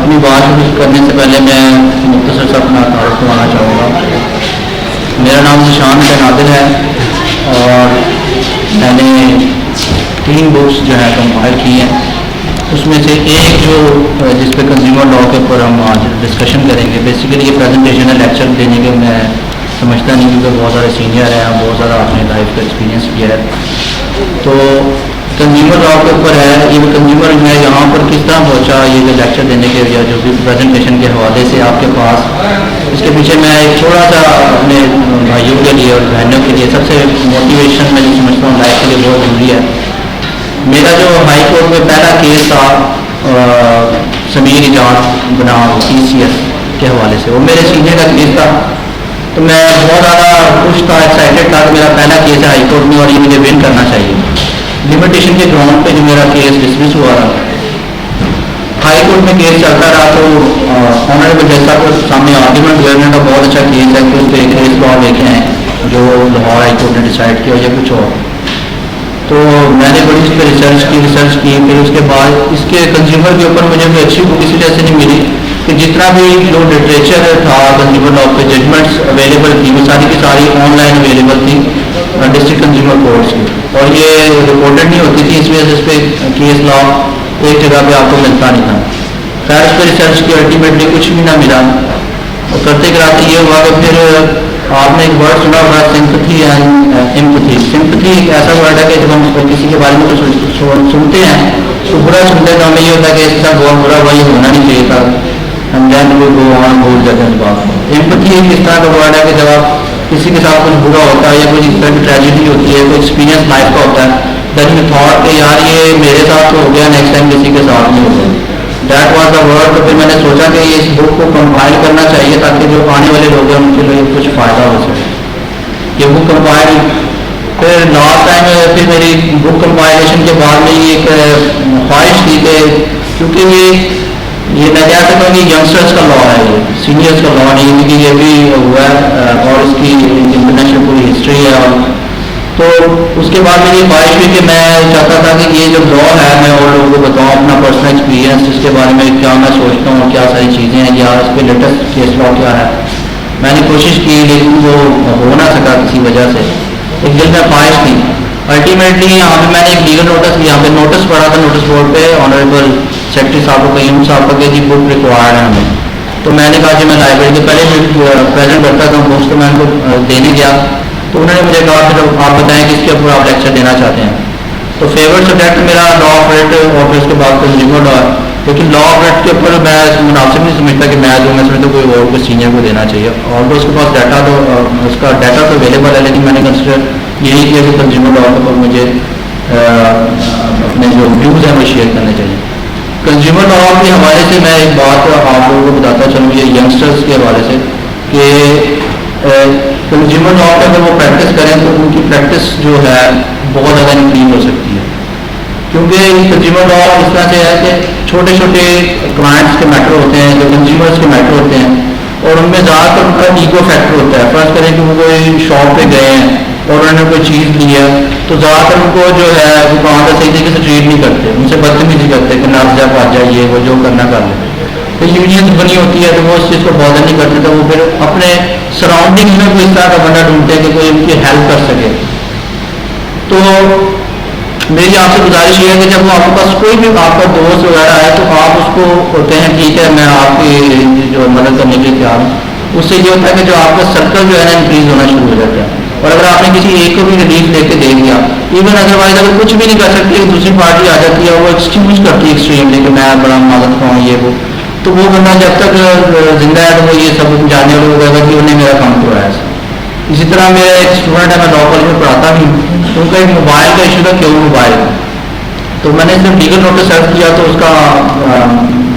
اپنی بات شروع کرنے سے پہلے میں مختصر سا اپنا تعارف کروانا چاہوں گا. میرا نام نشان بن عادل ہے اور میں نے 3 بکس جو ہے کمپائل کی ہیں. اس میں سے ایک جو جس پہ کنزیومر لاء کے اوپر ہم آج ڈسکشن کریں گے. بیسیکلی یہ پریزنٹیشن ہے, لیکچر دینے کے میں سمجھتا نہیں کیونکہ بہت سارے سینئر ہیں, بہت زیادہ آپ نے لائف کا ایکسپیرینس کیا ہے. تو کنزیومر لاء کے اوپر ہے. یہ کنزیومر میں یہاں پر کس طرح پہنچا, یہ جو لیکچر دینے کے یا جو بھی پریزنٹیشن کے حوالے سے آپ کے پاس, اس کے پیچھے میں ایک تھوڑا سا اپنے بھائیوں کے لیے اور بہنوں کے لیے سب سے موٹیویشن میں جو سمجھتا ہوں لائف کے لیے بہت ضروری ہے. میرا جو ہائی کورٹ میں پہلا کیس تھا سمیر ایجاد بنام TCS کے حوالے سے, وہ میرے سینئر کا کیس تھا. تو میں بہت زیادہ خوش تھا, ایکسائٹیڈ تھا کہ میرا پہلا کیس ہے ہائی کورٹ میں اور یہ مجھے ون کرنا چاہیے. لمیٹیشن کے گراؤنڈ پہ جو میرا کیس ڈسمس ہوا تھا, ہائی کورٹ میں کیس چلتا رہا. تو آنریبل جج صاحب کے سامنے آرگیومنٹ گورنمنٹ کا بہت اچھا کیس ہے کہ اس پہ کیس لاء لے کے ہیں جو لاہور ہائی کورٹ نے ڈیسائیڈ کیا یا کچھ اور. تو میں نے بڑی اس پہ ریسرچ کی. پھر اس کے بعد اس کے کنزیومر کے اوپر مجھے کوئی اچھی بک اسی وجہ سے نہیں ملی کہ جتنا بھی جو لٹریچر تھا کنزیومر لاء پہ ججمنٹس اویلیبل تھی وہ ساری کی ساری آن لائن اویلیبل تھی ڈسٹرکٹ کنزیومر کورٹس کی, اور یہ رپورٹڈ نہیں ہوتی تھی. اس وجہ سے اس پہ کیس لاء ایک جگہ پہ آپ کو ملتا نہیں تھا. خیر اس پہ ریسرچ کی, الٹیمیٹلی کچھ بھی نہ ملا. اور کرتے کراتے یہ ہوا کہ پھر آپ نے ایک ورڈ سنا ہوگا سمپتھی اینڈ ایمپتھی. سمپتھی ایک ایسا ورڈ ہے کہ جب ہم کسی کے بارے میں کچھ سنتے ہیں تو برا سنتے ہیں تو ہمیں یہ ہوتا ہے کہ اس کا بہت برا ہوا, یہ ہونا نہیں چاہیے تھا, ہم دین وہ بھول جاتے ہیں اس بات کو. ایمپتھی ایک اس طرح کا ورڈ ہے کہ جب آپ کسی کے ساتھ کچھ برا ہوتا ہے یا کوئی اس طرح کی ٹریجڈی ہوتی ہے, کوئی ایکسپیرینس لائف کا ہوتا ہے, دین یو تھاٹ کہ یار یہ میرے ساتھ تو ہو گیا, نیکسٹ ٹائم کسی کے ساتھ نہیں ہوگا. That was the word. تو پھر میں نے سوچا کہ اس بک کو کمپائل کرنا چاہیے تاکہ جو آنے والے لوگ ہیں ان کے لیے کچھ فائدہ ہو سکے. یہ بک کمپائل پھر لاسٹ ٹائم پھر میری بک کمپائلیشن کے بعد میں یہ ایک خواہش تھی کہ کیونکہ یہ میں کہہ سکتا ہوں کہ ینگسٹرس کا لاء ہے, یہ سینئرس کا لاء نہیں, کیونکہ یہ بھی ہوا ہے اور اس کی انٹرنیشنل پوری ہسٹری ہے. اور تو اس کے بعد میری خواہش ہوئی کہ میں چاہتا تھا کہ یہ جو لاء ہے میں اور لوگوں کو بتاؤں اپنا پرسنل ایکسپیرینس, اس کے بارے میں کیا میں سوچتا ہوں, کیا ساری چیزیں ہیں, یا اس پہ لیٹسٹ کیس لاء کیا ہے. میں نے کوشش کی لیکن وہ ہو نہ سکا کسی وجہ سے. ایک دل میں خواہش تھی. الٹیمیٹلی یہاں پہ میں نے ایک لیگل نوٹس, یہاں پہ نوٹس پڑھا تھا نوٹس بورڈ پہ آنریبل سیکرٹری صاحب کو, قیوم صاحب کا, کہ جی بک ریکوائرڈ ہے ہمیں. تو میں نے کہا کہ میں لائبریری کے پہلے بھی پریزنٹ کرتا تھا بکس, تو میں ان کو دینے گیا تو انہوں نے مجھے کہا کہ آپ بتائیں کہ اس کے اوپر آپ لیکچر دینا چاہتے ہیں. تو فیورٹ سبجیکٹ میرا لاء آف ایڈ اور پھر اس کے بعد کنزیومر لاء, لیکن لاء آف ایڈ کے اوپر میں مناسب نہیں سمجھتا کہ میں جو میں سمجھتا کوئی اور کوئی سینئر کو دینا چاہیے. اور تو اس کے پاس ڈیٹا تو اس کا ڈیٹا تو اویلیبل ہے, لیکن میں نے کنسیڈر یہی کیا کہ کنزیومر لاء کے اوپر مجھے اپنے جو ویوز ہیں وہ شیئر کرنے چاہیے. کنزیومر لاء کے حوالے سے میں ایک بات آپ لوگوں کو بتاتا چلوں, یہ ینگسٹرس کے حوالے سے کہ کنزیومر لاء پہ اگر وہ پریکٹس کریں تو ان کی پریکٹس جو ہے بہت زیادہ انکریز ہو سکتی ہے. کیونکہ کنزیومر لاء اس طرح سے ہے کہ چھوٹے چھوٹے کلائنٹس کے میٹر ہوتے ہیں, جو کنزیومرس کے میٹر ہوتے ہیں, اور ان میں زیادہ تر ان کا ایگو فیکٹر ہوتا ہے. فرض کریں کہ وہ کوئی شاپ پہ گئے ہیں اور انہوں نے کوئی چیز لی ہے تو زیادہ تر ان کو جو ہے وہ کہاں کا صحیح طریقے سے ٹریٹ نہیں کرتے, ان سے بدتمیزی کرتے کہ نہ جب آ جائیے وہ جو کرنا کر لیں. تو یونین بنی ہوتی ہے تو وہ اس چیز کو بادر نہیں کرتے, تو وہ پھر اپنے سراؤنڈنگ میں کوئی اس طرح کا بندہ ڈھونڈتے ہیں کہ کوئی ان کی ہیلپ کر سکے. تو میری آپ سے گزارش یہ ہے کہ جب وہ آپ کے پاس کوئی بھی آپ کا دوست وغیرہ ہے تو آپ اس کو ہوتے ہیں ٹھیک ہے میں آپ کی جو مدد کرنے کے لیے تیار ہوں. اس سے یہ ہوتا ہے کہ جو آپ کا سرکل جو ہے نا انکریز ہونا شروع ہو جاتا ہے. اور اگر آپ نے کسی ایک کو بھی ریلیف لے کے دے دیا, ایون ادروائز اگر کچھ بھی نہیں کر سکتی دوسری پارٹی آ جاتی ہے, وہ ایکسکیوز کرتی ہے ایکسٹریملی کہ میں بڑا مدد خواہ ہوں یہ وہ, تو وہ بندہ جب تک زندہ ہے تو وہ یہ سب جاننے والے ہوگا کہ انہوں نے میرا کام کرایا. اسی طرح میرا ایک اسٹوڈنٹ ہے, میں لاء کالج میں پڑھاتا بھی ہوں, تو ان کا ایک موبائل کا ایشو تھا, کیوں موبائل کا. تو میں نے صرف لیگل نوٹس سرو کیا تو اس کا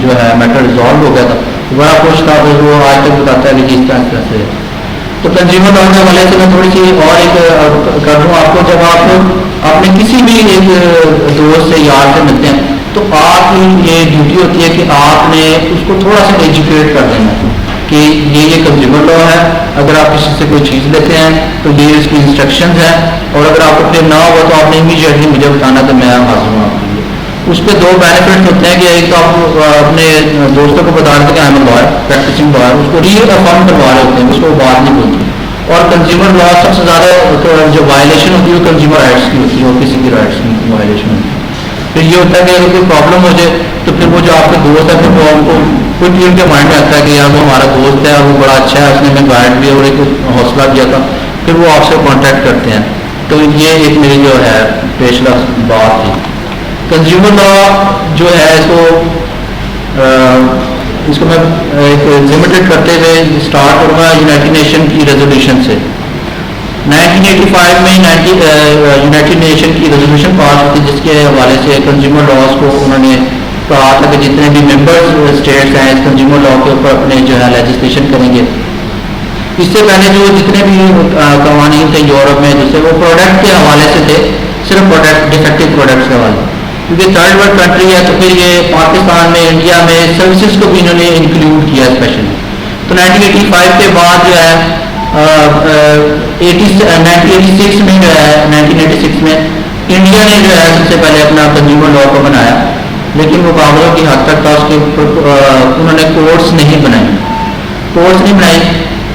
جو ہے میٹر ریزالو ہو گیا تھا. بڑا خوش تھا, پھر وہ آج تک بتاتا ہے کہ اس طرح سے. تو کنزیومر لاء کے حوالے سے میں تھوڑی سی اور ایک کر دوں آپ کو. جب آپ اپنے کسی بھی ایک دوست سے یار سے ملتے ہیں تو آپ کی یہ ڈیوٹی ہوتی ہے کہ آپ نے اس کو تھوڑا سا ایجوکیٹ کر دینا کہ یہ کنزیومر لاء ہے, اگر آپ کسی سے کوئی چیز لیتے ہیں تو یہ اس کی انسٹرکشنز ہیں, اور اگر آپ کو پھر نہ ہوا تو آپ نے امیڈیٹلی مجھے بتانا تو میں حاضر ہوں آپ کے لیے. اس پہ دو بینیفٹس ہوتے ہیں کہ ایک تو آپ اپنے دوستوں کو بتا رہے تھے کہ I am lawyer practising lawyer, اس کو ری افرم کروا رہے ہوتے ہیں، اس کو وہ بات نہیں بولتی. اور کنزیومر لا سب سے زیادہ جو وائلیشن ہوتی ہے وہ کنزیومر رائٹس کی ہوتی ہے، اور کسی کی رائٹس کی وائلیشن ہوتی ہے. پھر یہ ہوتا ہے کہ اگر کوئی پرابلم ہو جائے تو پھر وہ جو آپ کے دوست ہے پھر وہ ان کو کچھ بھی ان کے مائنڈ میں آتا ہے کہ یار وہ ہمارا دوست ہے اور وہ بڑا اچھا ہے، اس نے ہمیں گائیڈ بھی اور ایک حوصلہ دیا تھا، پھر وہ آپ سے کانٹیکٹ کرتے ہیں. تو یہ ایک میری جو ہے پیشلا بات تھی. کنزیومر لا جو ہے اس کو میں ایک لمیٹڈ کرتے ہوئے اسٹارٹ کروں گا یونائٹڈ نیشن کی ریزولوشن سے. 1985 میں یونائٹڈ نیشن کی ریزولوشن پاس ہوئی جس کے حوالے سے کنزیومر لاز کو انہوں نے کہا تھا کہ جتنے بھی ممبرز اسٹیٹس ہیں اس کنزیومر لا کے اوپر اپنے جو ہے لیجسلیشن کریں گے. اس سے پہلے جو جتنے بھی قوانین تھے یورپ میں جس سے وہ پروڈکٹ کے حوالے سے تھے، صرف پروڈکٹ ڈیفیکٹو پروڈکٹس کے حوالے، کیونکہ تھرڈ ورلڈ کنٹری ہے تو پھر یہ پاکستان میں انڈیا میں سروسز کو بھی انہوں نے انکلوڈ کیا اسپیشلی. تو 1985 کے بعد جو ہے 1986 میں جو ہے 1986 میں انڈیا نے جو ہے سب سے پہلے اپنا کنزیومر لا کو بنایا، لیکن مقابلوں کی حد تک تھا. اس کے انہوں نے کورٹس نہیں بنائی.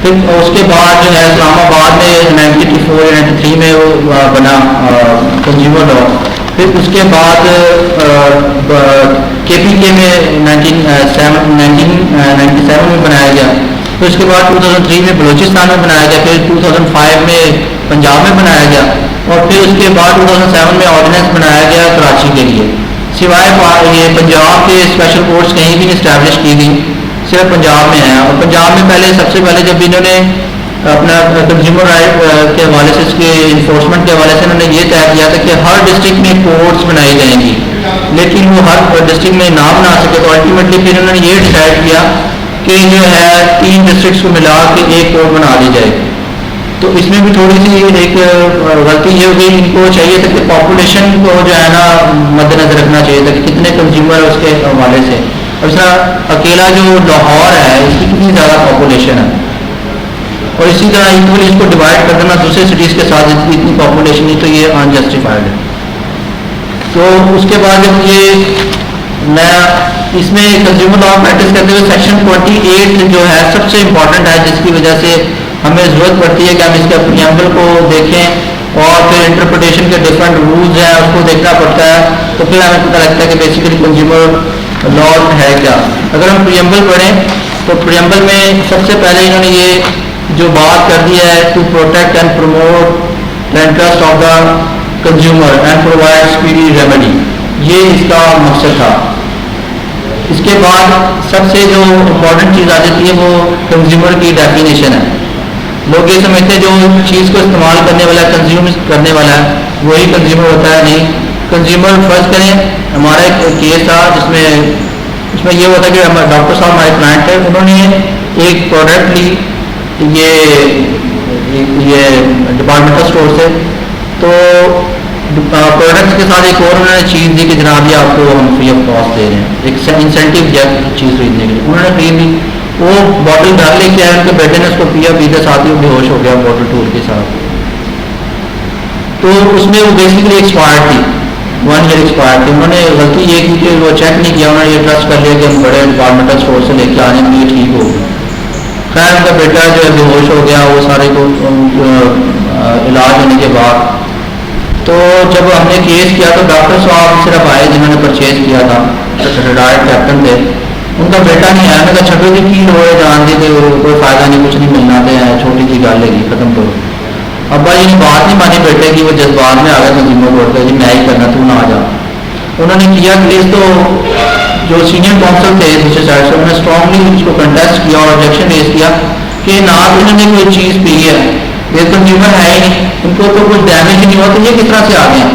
پھر اس کے بعد جو ہے اسلام آباد میں 1994 یا 1993 میں وہ بنا کنزیومر لا. پھر اس کے بعد KPK میں 1997 میں بنایا گیا. پھر اس کے بعد 2003 میں بلوچستان میں بنایا گیا. پھر 2005 میں پنجاب میں بنایا گیا. اور پھر اس کے بعد 2007 میں آرڈیننس بنایا گیا کراچی کے لیے. سوائے یہ پنجاب کے اسپیشل کورٹس کہیں بھی نہیں اسٹیبلش کی گئی، صرف پنجاب میں ہیں. اور پنجاب میں سب سے پہلے جب انہوں نے اپنا کنزیومر رائٹ کے حوالے سے اس کے انفورسمنٹ کے حوالے سے انہوں نے یہ طے کیا تھا کہ ہر ڈسٹرکٹ میں کورٹس بنائی جائیں گی، لیکن وہ ہر ڈسٹرکٹ میں نہ بنا سکے. تو الٹیمیٹلی پھر انہوں نے یہ ڈیسائڈ کیا کہ جو ہے 3 ڈسٹرکٹس کو ملا کے ایک کورٹ بنا دی جائے. تو اس میں بھی تھوڑی سی ایک غلطی یہ ہو گئی. ان کو چاہیے تھا کہ پاپولیشن کو جو ہے نا مد نظر رکھنا چاہیے تھا کہ کتنے کنزیومر اس کے حوالے سے. اب اس طرح اکیلا جو لاہور ہے اس کی کتنی زیادہ پاپولیشن ہے، اور اسی طرح ایکولی اس کو ڈیوائڈ کر دینا دوسرے سٹیز کے ساتھ اتنی پاپولیشن نہیں، تو یہ انجسٹیفائڈ ہے. تو اس کے بعد جب یہ میں اس میں کنزیومر لا پریکٹس کرتے ہوئے سیکشن 28 جو ہے سب سے امپورٹنٹ ہے، جس کی وجہ سے ہمیں ضرورت پڑتی ہے کہ ہم اس کے پریمبل کو دیکھیں اور پھر انٹرپریٹیشن کے ڈفرینٹ رولز ہیں اس کو دیکھنا پڑتا ہے. تو پھر ہمیں پتہ لگتا ہے کہ بیسیکلی کنزیومر لا ہے کیا. اگر ہم پریمبل پڑھیں تو پریمبل میں سب سے پہلے انہوں نے یہ جو بات کر دی ہے to protect and promote the interest of the consumer and provide speedy remedy, یہ اس کا مقصد تھا. اس کے بعد سب سے جو امپورٹنٹ چیز آ جاتی ہے وہ کنزیومر کی ڈیفینیشن ہے. لوگ یہ سمجھتے ہیں جو چیز کو استعمال کرنے والا ہے کنزیوم کرنے والا ہے وہی کنزیومر ہوتا ہے. نہیں، کنزیومر فرض کریں ہمارا ایک کیس تھا جس میں یہ ہوتا ہے کہ ڈاکٹر صاحب ہمارے کلائنٹ تھے، انہوں نے ایک پروڈکٹ لی یہ ڈپارٹمنٹل اسٹور سے. تو پروڈکٹس کے ساتھ ایک اور انہوں نے چیز دی کہ جناب یہ آپ کو ہم فری آف کاسٹ دے رہے ہیں، ایک انسینٹیو چیز خریدنے کے لیے. انہوں نے خرید لی، وہ بوٹل گھر لے کے آئے، ان کے بیٹے نے اس کو پیا، پیتے ساتھ ہی وہ بے ہوش ہو گیا بوٹل ٹوٹ کے ساتھ. تو اس میں وہ بیسیکلی ایکسپائر تھی، 1 ایئر ایکسپائر تھی. انہوں نے غلطی یہ کی کہ وہ چیک نہیں کیا، انہوں نے یہ ٹرسٹ کر لیا کہ ہم بڑے ڈپارٹمنٹل اسٹور سے لے کے آنے میں یہ ٹھیک ہو گیا. خیر ان کا بیٹا جو ہے بے ہوش ہو گیا وہ سارے کو علاج ہونے کے بعد. تو جب ہم نے کیس کیا تو ڈاکٹر صاحب صرف آئے جنہوں نے پرچیز کیا تھا، ریٹائرڈ کیپٹن تھے. ان کا بیٹا نہیں آیا. میں کہا چھٹو جی کی ہو جان دی تھے، کوئی فائدہ نہیں، کچھ نہیں ملنا تھے، چھوٹی سی گل ہے ختم کرو. ابا جی نے بات نہیں مانی بیٹے کی، وہ جذبات میں آ گیا کنزیومر کورٹ پہ، جی میں ہی کرنا تو نہ آ جا. انہوں نے کیا کیس، تو جو سینئر کونسل تھے دوسرے سائڈ سے انہوں نے اسٹرانگلی اس کو کنٹیسٹ کیا اور آبجیکشن ریز کیا کہ نہ تو انہوں نے کوئی چیز پی ہے، یہ کنزیومر ہے ہی نہیں، ان کو تو کچھ ڈیمیج ہی نہیں ہوا، تو یہ کس طرح سے آ گیا.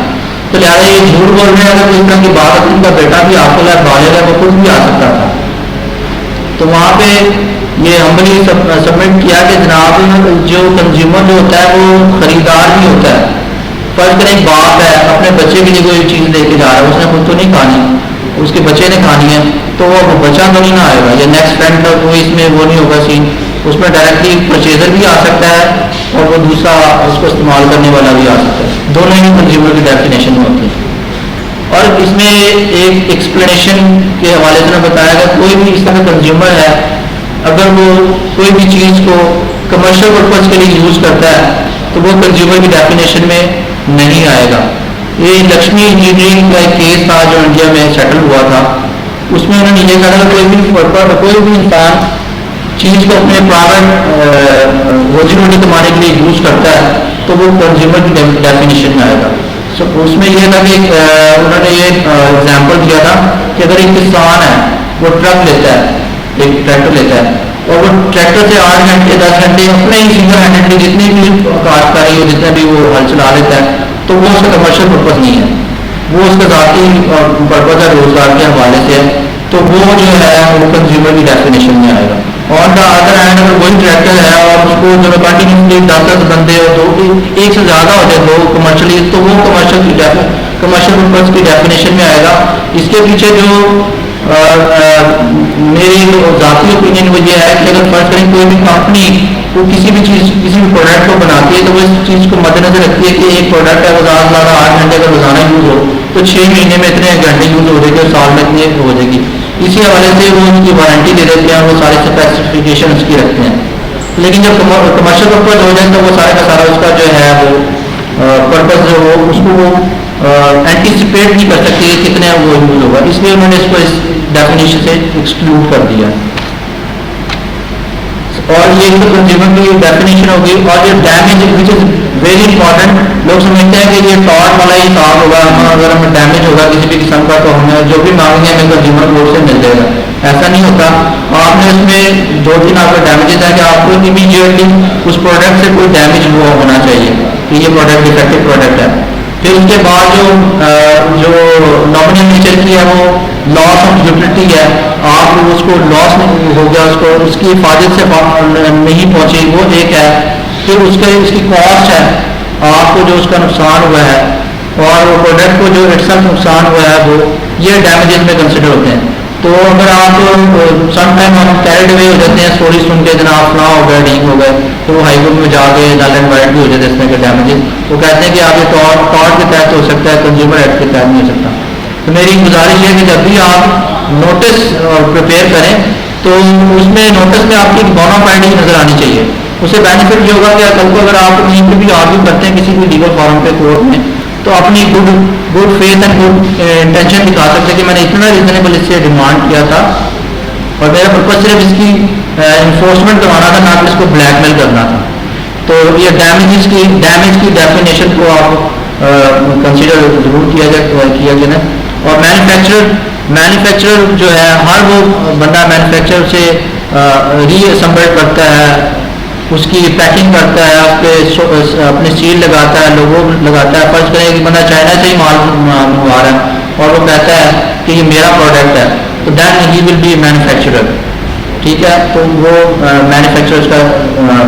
تو لہٰذا یہ جھوٹ بول رہے ہیں. اگر اس طرح کی بات ہے ان کا بیٹا بھی آپ کو بالغ ہے، وہ خود بھی آ سکتا تھا. تو وہاں پہ یہ ہمبلی سبمٹ کیا کہ جناب جو کنزیومر جو ہوتا ہے وہ خریدار بھی ہوتا ہے. فرض کریں ایک باپ ہے اپنے بچے کے لیے کوئی چیز لے کے جا رہا ہے، اس نے خود تو نہیں کھانی، اس کے بچے نے کھانی ہے، تو وہ بچہ تو نہیں نہ آئے گا، یا نیکسٹ فرینڈ کا کوئی اس میں وہ نہیں ہوگا سین. اس میں ڈائریکٹلی پرچیزر بھی آ سکتا ہے اور وہ دوسرا اس کو استعمال کرنے والا بھی آ سکتا ہے. دونوں ہی کنزیومر کی ڈیفینیشن میں ہوتی ہے. اور اس میں ایک ایکسپلینیشن کے حوالے سے بتایا گیا کوئی بھی اس طرح کا کنزیومر ہے اگر وہ کوئی بھی چیز کو کمرشل پرپز کے لیے یوز کرتا ہے تو وہ کنزیومر کی ڈیفینیشن میں نہیں آئے گا. یہ لکشمی انجینئرنگ کا ایک کیس تھا جو انڈیا میں سیٹل ہوا تھا. اس میں انہوں نے یہ کہا کہ کوئی بھی انسان چیز کو اپنے پرائیویٹ روزی روٹی کمانے کے لیے یوز کرتا ہے تو وہ کنزیومر کی ڈیفینیشن میں آئے گا. اس میں یہ تھا کہ انہوں نے یہ ایگزامپل دیا تھا کہ اگر ایک کسان ہے وہ ٹرک لیتا ہے ایک ٹریکٹر لیتا ہے اور وہ ٹریکٹر سے 8 گھنٹے 10 گھنٹے اپنے ہی سنگل ہینڈڈلی جتنی بھی کاشتکاری ہو جتنا بھی وہ ہل چلا لیتا ہے تو وہ اس کا کمرشل پرپز نہیں ہے, وہ اس کا ذاتی پرپز ہے روزگار کے حوالے سے ہے, تو وہ جو ہے وہ کنزیومر کی ڈیفینیشن میں آئے گا. اور دا ادر ہینڈ اگر وہی ٹریکٹر ہے اور اس کو جب کنٹینیوسلی 10 بندے ہو تو ایک سے زیادہ ہو جائے دو کمرشلی تو وہ کمرشل پرپز کی ڈیفینیشن میں آئے گا. اس کے پیچھے جو میری ذاتی اوپینین وہ یہ ہے کہ اگر فرض کریں کوئی بھی کمپنی وہ کسی بھی چیز کسی بھی پروڈکٹ کو بناتی ہے تو وہ اس چیز کو مد نظر رکھتی ہے کہ ایک پروڈکٹ ہے وہ زیادہ سے زیادہ 8 گھنٹے کا روزانہ یوز ہو تو 6 مہینے میں اتنے گھنٹے یوز ہو جائے گی اور سال میں اتنے ہو جائے گی. اسی حوالے سے وہ ان کی وارنٹی دے دیتے ہیں, وہ سارے اسپیسیفکیشن اس کی رکھتے ہیں. لیکن جب کمرشل پرپز ہو جائے تو وہ سارے کا سارا اس کا جو ہے وہ پرپز جو ہو اس کو وہ اینٹیسپیٹ نہیں کر سکتے کہ کتنے وہ یوز ہوگا, اس لیے انہوں نے اس کو اس ڈیفینیشن سے ایکسکلوڈ کر دیا. اور یہ تو کنزیومر کی ڈیفینیشن ہوگی. اور یہ damage which is very important, لوگ سمجھتے ہیں کہ یہ ٹاٹ والا ہی حساب ہوگا, اگر ہمیں ڈیمیج ہوگا کسی بھی قسم کا تو ہمیں جو بھی مانگیں گے ہمیں کنزیومر کورٹ سے مل جائے گا. ایسا نہیں ہوتا. آپ نے اس میں 2-3 آپ کا ڈیمیجز ہے کہ آپ کو امیڈیٹلی اس پروڈکٹ سے کوئی ڈیمیج ہوا ہونا چاہیے کہ یہ پروڈکٹ ڈیفیکٹو پروڈکٹ ہے. پھر اس کے بعد جو نامنل نیچر کی ہے وہ لاس آف یوٹیلٹی ہے, آپ اس کو لاس ہو گیا, اس کو اس کی حفاظت سے نہیں پہنچی, وہ ایک ہے. پھر اس کی کاسٹ ہے, آپ کو جو اس کا نقصان ہوا ہے اور وہ پروڈکٹ کو جو اٹسلف نقصان ہوا ہے وہ یہ ڈیمیجز میں کنسیڈر ہوتے ہیں. تو اگر آپ سم ٹائم ہم کیریڈ اوے ہو جاتے ہیں اسٹوری سن کے جناب فلاں ہو گیا ڈھینگ ہو گئے تو وہ ہائی کورٹ میں جا کے نل اینڈ وائڈ بھی ہو جاتے ہیں اس میں کے ڈیمیجز. وہ کہتے ہیں کہ آپ یہ ٹاٹ کے تحت ہو سکتا ہے, کنزیومر ایکٹ کے تحت نہیں ہو سکتا. تو میری گزارش ہے کہ جب بھی آپ نوٹس پریپیئر کریں تو اس میں نوٹس میں آپ کی بونا فائڈنگ نظر آنی چاہیے. اس سے بینیفٹ یہ ہوگا کہ کل کو اگر آپ کہیں پہ بھی آرگیو کرتے ہیں کسی بھی لیگل فارم پہ کورٹ میں تو اپنی good faith and good intention دکھا سکتے کہ میں نے اتنا ریزنیبل اس سے ڈیمانڈ کیا تھا اور میرا پرپز صرف اس کی انفورسمنٹ کروانا تھا, نہ کہ اس کو بلیک میل کرنا تھا. تو یہ ڈیمیج کی ڈیفینیشن کو آپ کنسیڈر ضرور کیا جائے. اور مینوفیکچرر جو ہے ہر وہ بندہ مینوفیکچر سے ری اسمبل کرتا ہے, اس کی پیکنگ کرتا ہے, اس پہ اپنی سیل لگاتا ہے, لوگو لگاتا ہے. فرض کریں کہ بندہ چائنا سے ہی مال منگوا رہا ہے اور وہ کہتا ہے کہ یہ میرا پروڈکٹ ہے تو دین ہی ول بی مینوفیکچرر. ٹھیک ہے, تو وہ مینوفیکچرر کا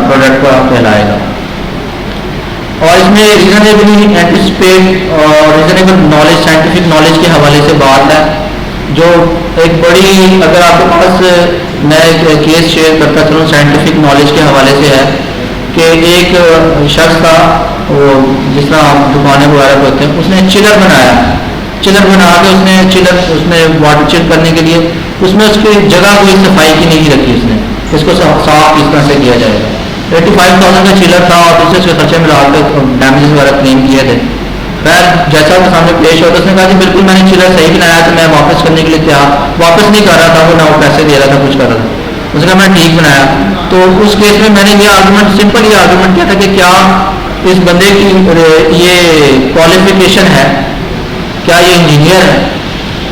پروڈکٹ کو کہلائے گا. اور اس میں ریزنیبلی اینٹیسپیٹ اور ریزنیبل نالج سائنٹیفک نالج کے حوالے سے بات ہے جو ایک بڑی, اگر آپ کے پاس میں ایک کیس شیئر کرتا چلوں سائنٹیفک نالج کے حوالے سے ہے کہ ایک شخص تھا وہ جس طرح دکانیں وغیرہ ہوتے ہیں, اس نے چلر بنایا, چلر بنا کے اس نے واٹر چل کرنے کے لیے اس میں اس کی جگہ کوئی صفائی کی نہیں رکھی, اس کو صاف کس طرح سے کیا جائے گا. 85,000 کا چلر تھا اور دوسرے سے خرچے میں لا کے ڈیمیجز وغیرہ کلیم کیے تھے. خیر جیسا وہ سامنے پیش ہوتا اس نے کہا کہ بالکل میں نے چلر صحیح بنایا تو میں واپس کرنے کے لیے تیار, واپس نہیں کر رہا تھا وہ, نہ وہ پیسے دے رہا تھا, کچھ کر رہا تھا. اس نے کہا میں ٹھیک بنایا. تو اس کیس میں نے یہ آرگومنٹ سمپل یہ آرگومنٹ کیا تھا کہ کیا اس بندے کی یہ کوالیفیکیشن ہے, کیا یہ انجینئر ہے,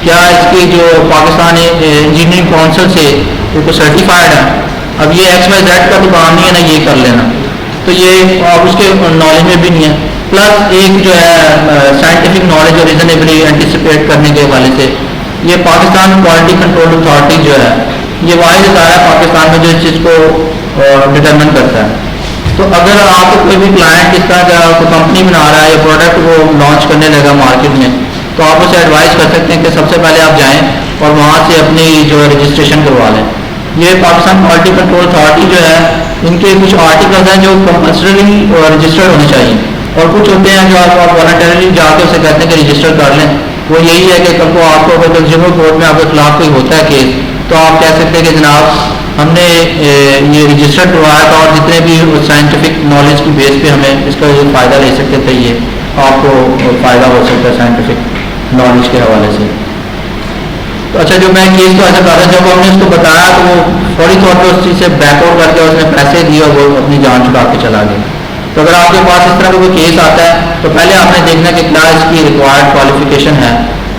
کیا اس کی جو پاکستانی انجینئرنگ کونسل سے وہ سرٹیفائڈ ہے. اب یہ ایکس وائی زیڈ کا دکان نہیں ہے نا یہ کر لینا, تو یہ اب اس کے نالج میں بھی نہیں ہے. پلس ایک جو ہے سائنٹیفک نالج اور ریزنیبلی اینٹیسپیٹ کرنے کے حوالے سے یہ پاکستان کوالٹی کنٹرول اتھارٹی جو ہے یہ واحد ادارہ ہے پاکستان میں جو اس چیز کو ڈٹرمن کرتا ہے. تو اگر آپ کو کوئی بھی کلائنٹ اس طرح کا کوئی کمپنی بنا رہا ہے یا پروڈکٹ وہ لانچ کرنے لگا مارکیٹ میں تو آپ اسے ایڈوائز کر سکتے ہیں کہ سب سے پہلے آپ جائیں اور وہاں سے اپنی جو ہے رجسٹریشن کروا لیں. یہ پاکستان کوالٹی کنٹرول اتھارٹی جو ہے ان کے کچھ آرٹیکلز ہیں جو کمپلسری رجسٹرڈ ہونے چاہیے اور کچھ ہوتے ہیں جو آپ والنٹرلی جا کے اسے کہتے ہیں کہ رجسٹر کر لیں وہ یہی ہے کہ کل کو آپ کو اگر کنزیومر کورٹ میں آپ کے خلاف کوئی ہوتا ہے کیس تو آپ کہہ سکتے ہیں کہ جناب ہم نے یہ رجسٹر کروایا تھا اور جتنے بھی سائنٹیفک نالج کی بیس پہ ہمیں اس کا جو فائدہ لے سکتے تھے یہ آپ کو فائدہ ہو سکتا ہے سائنٹیفک نالج کے حوالے سے. تو اچھا جو میں کیس کو ایسا کر رہا جب ہم نے اس کو بتایا تو وہ فوری طور پہ اس چیز سے بیک آؤٹ کر کے اس نے پیسے دیے اور وہ اپنی جان چھڑا کے چلا گیا. تو اگر آپ کے پاس اس طرح کا کوئی کیس آتا ہے تو پہلے آپ نے دیکھنا کہ کیا اس کی ریکوائرڈ کوالیفیکیشن ہے.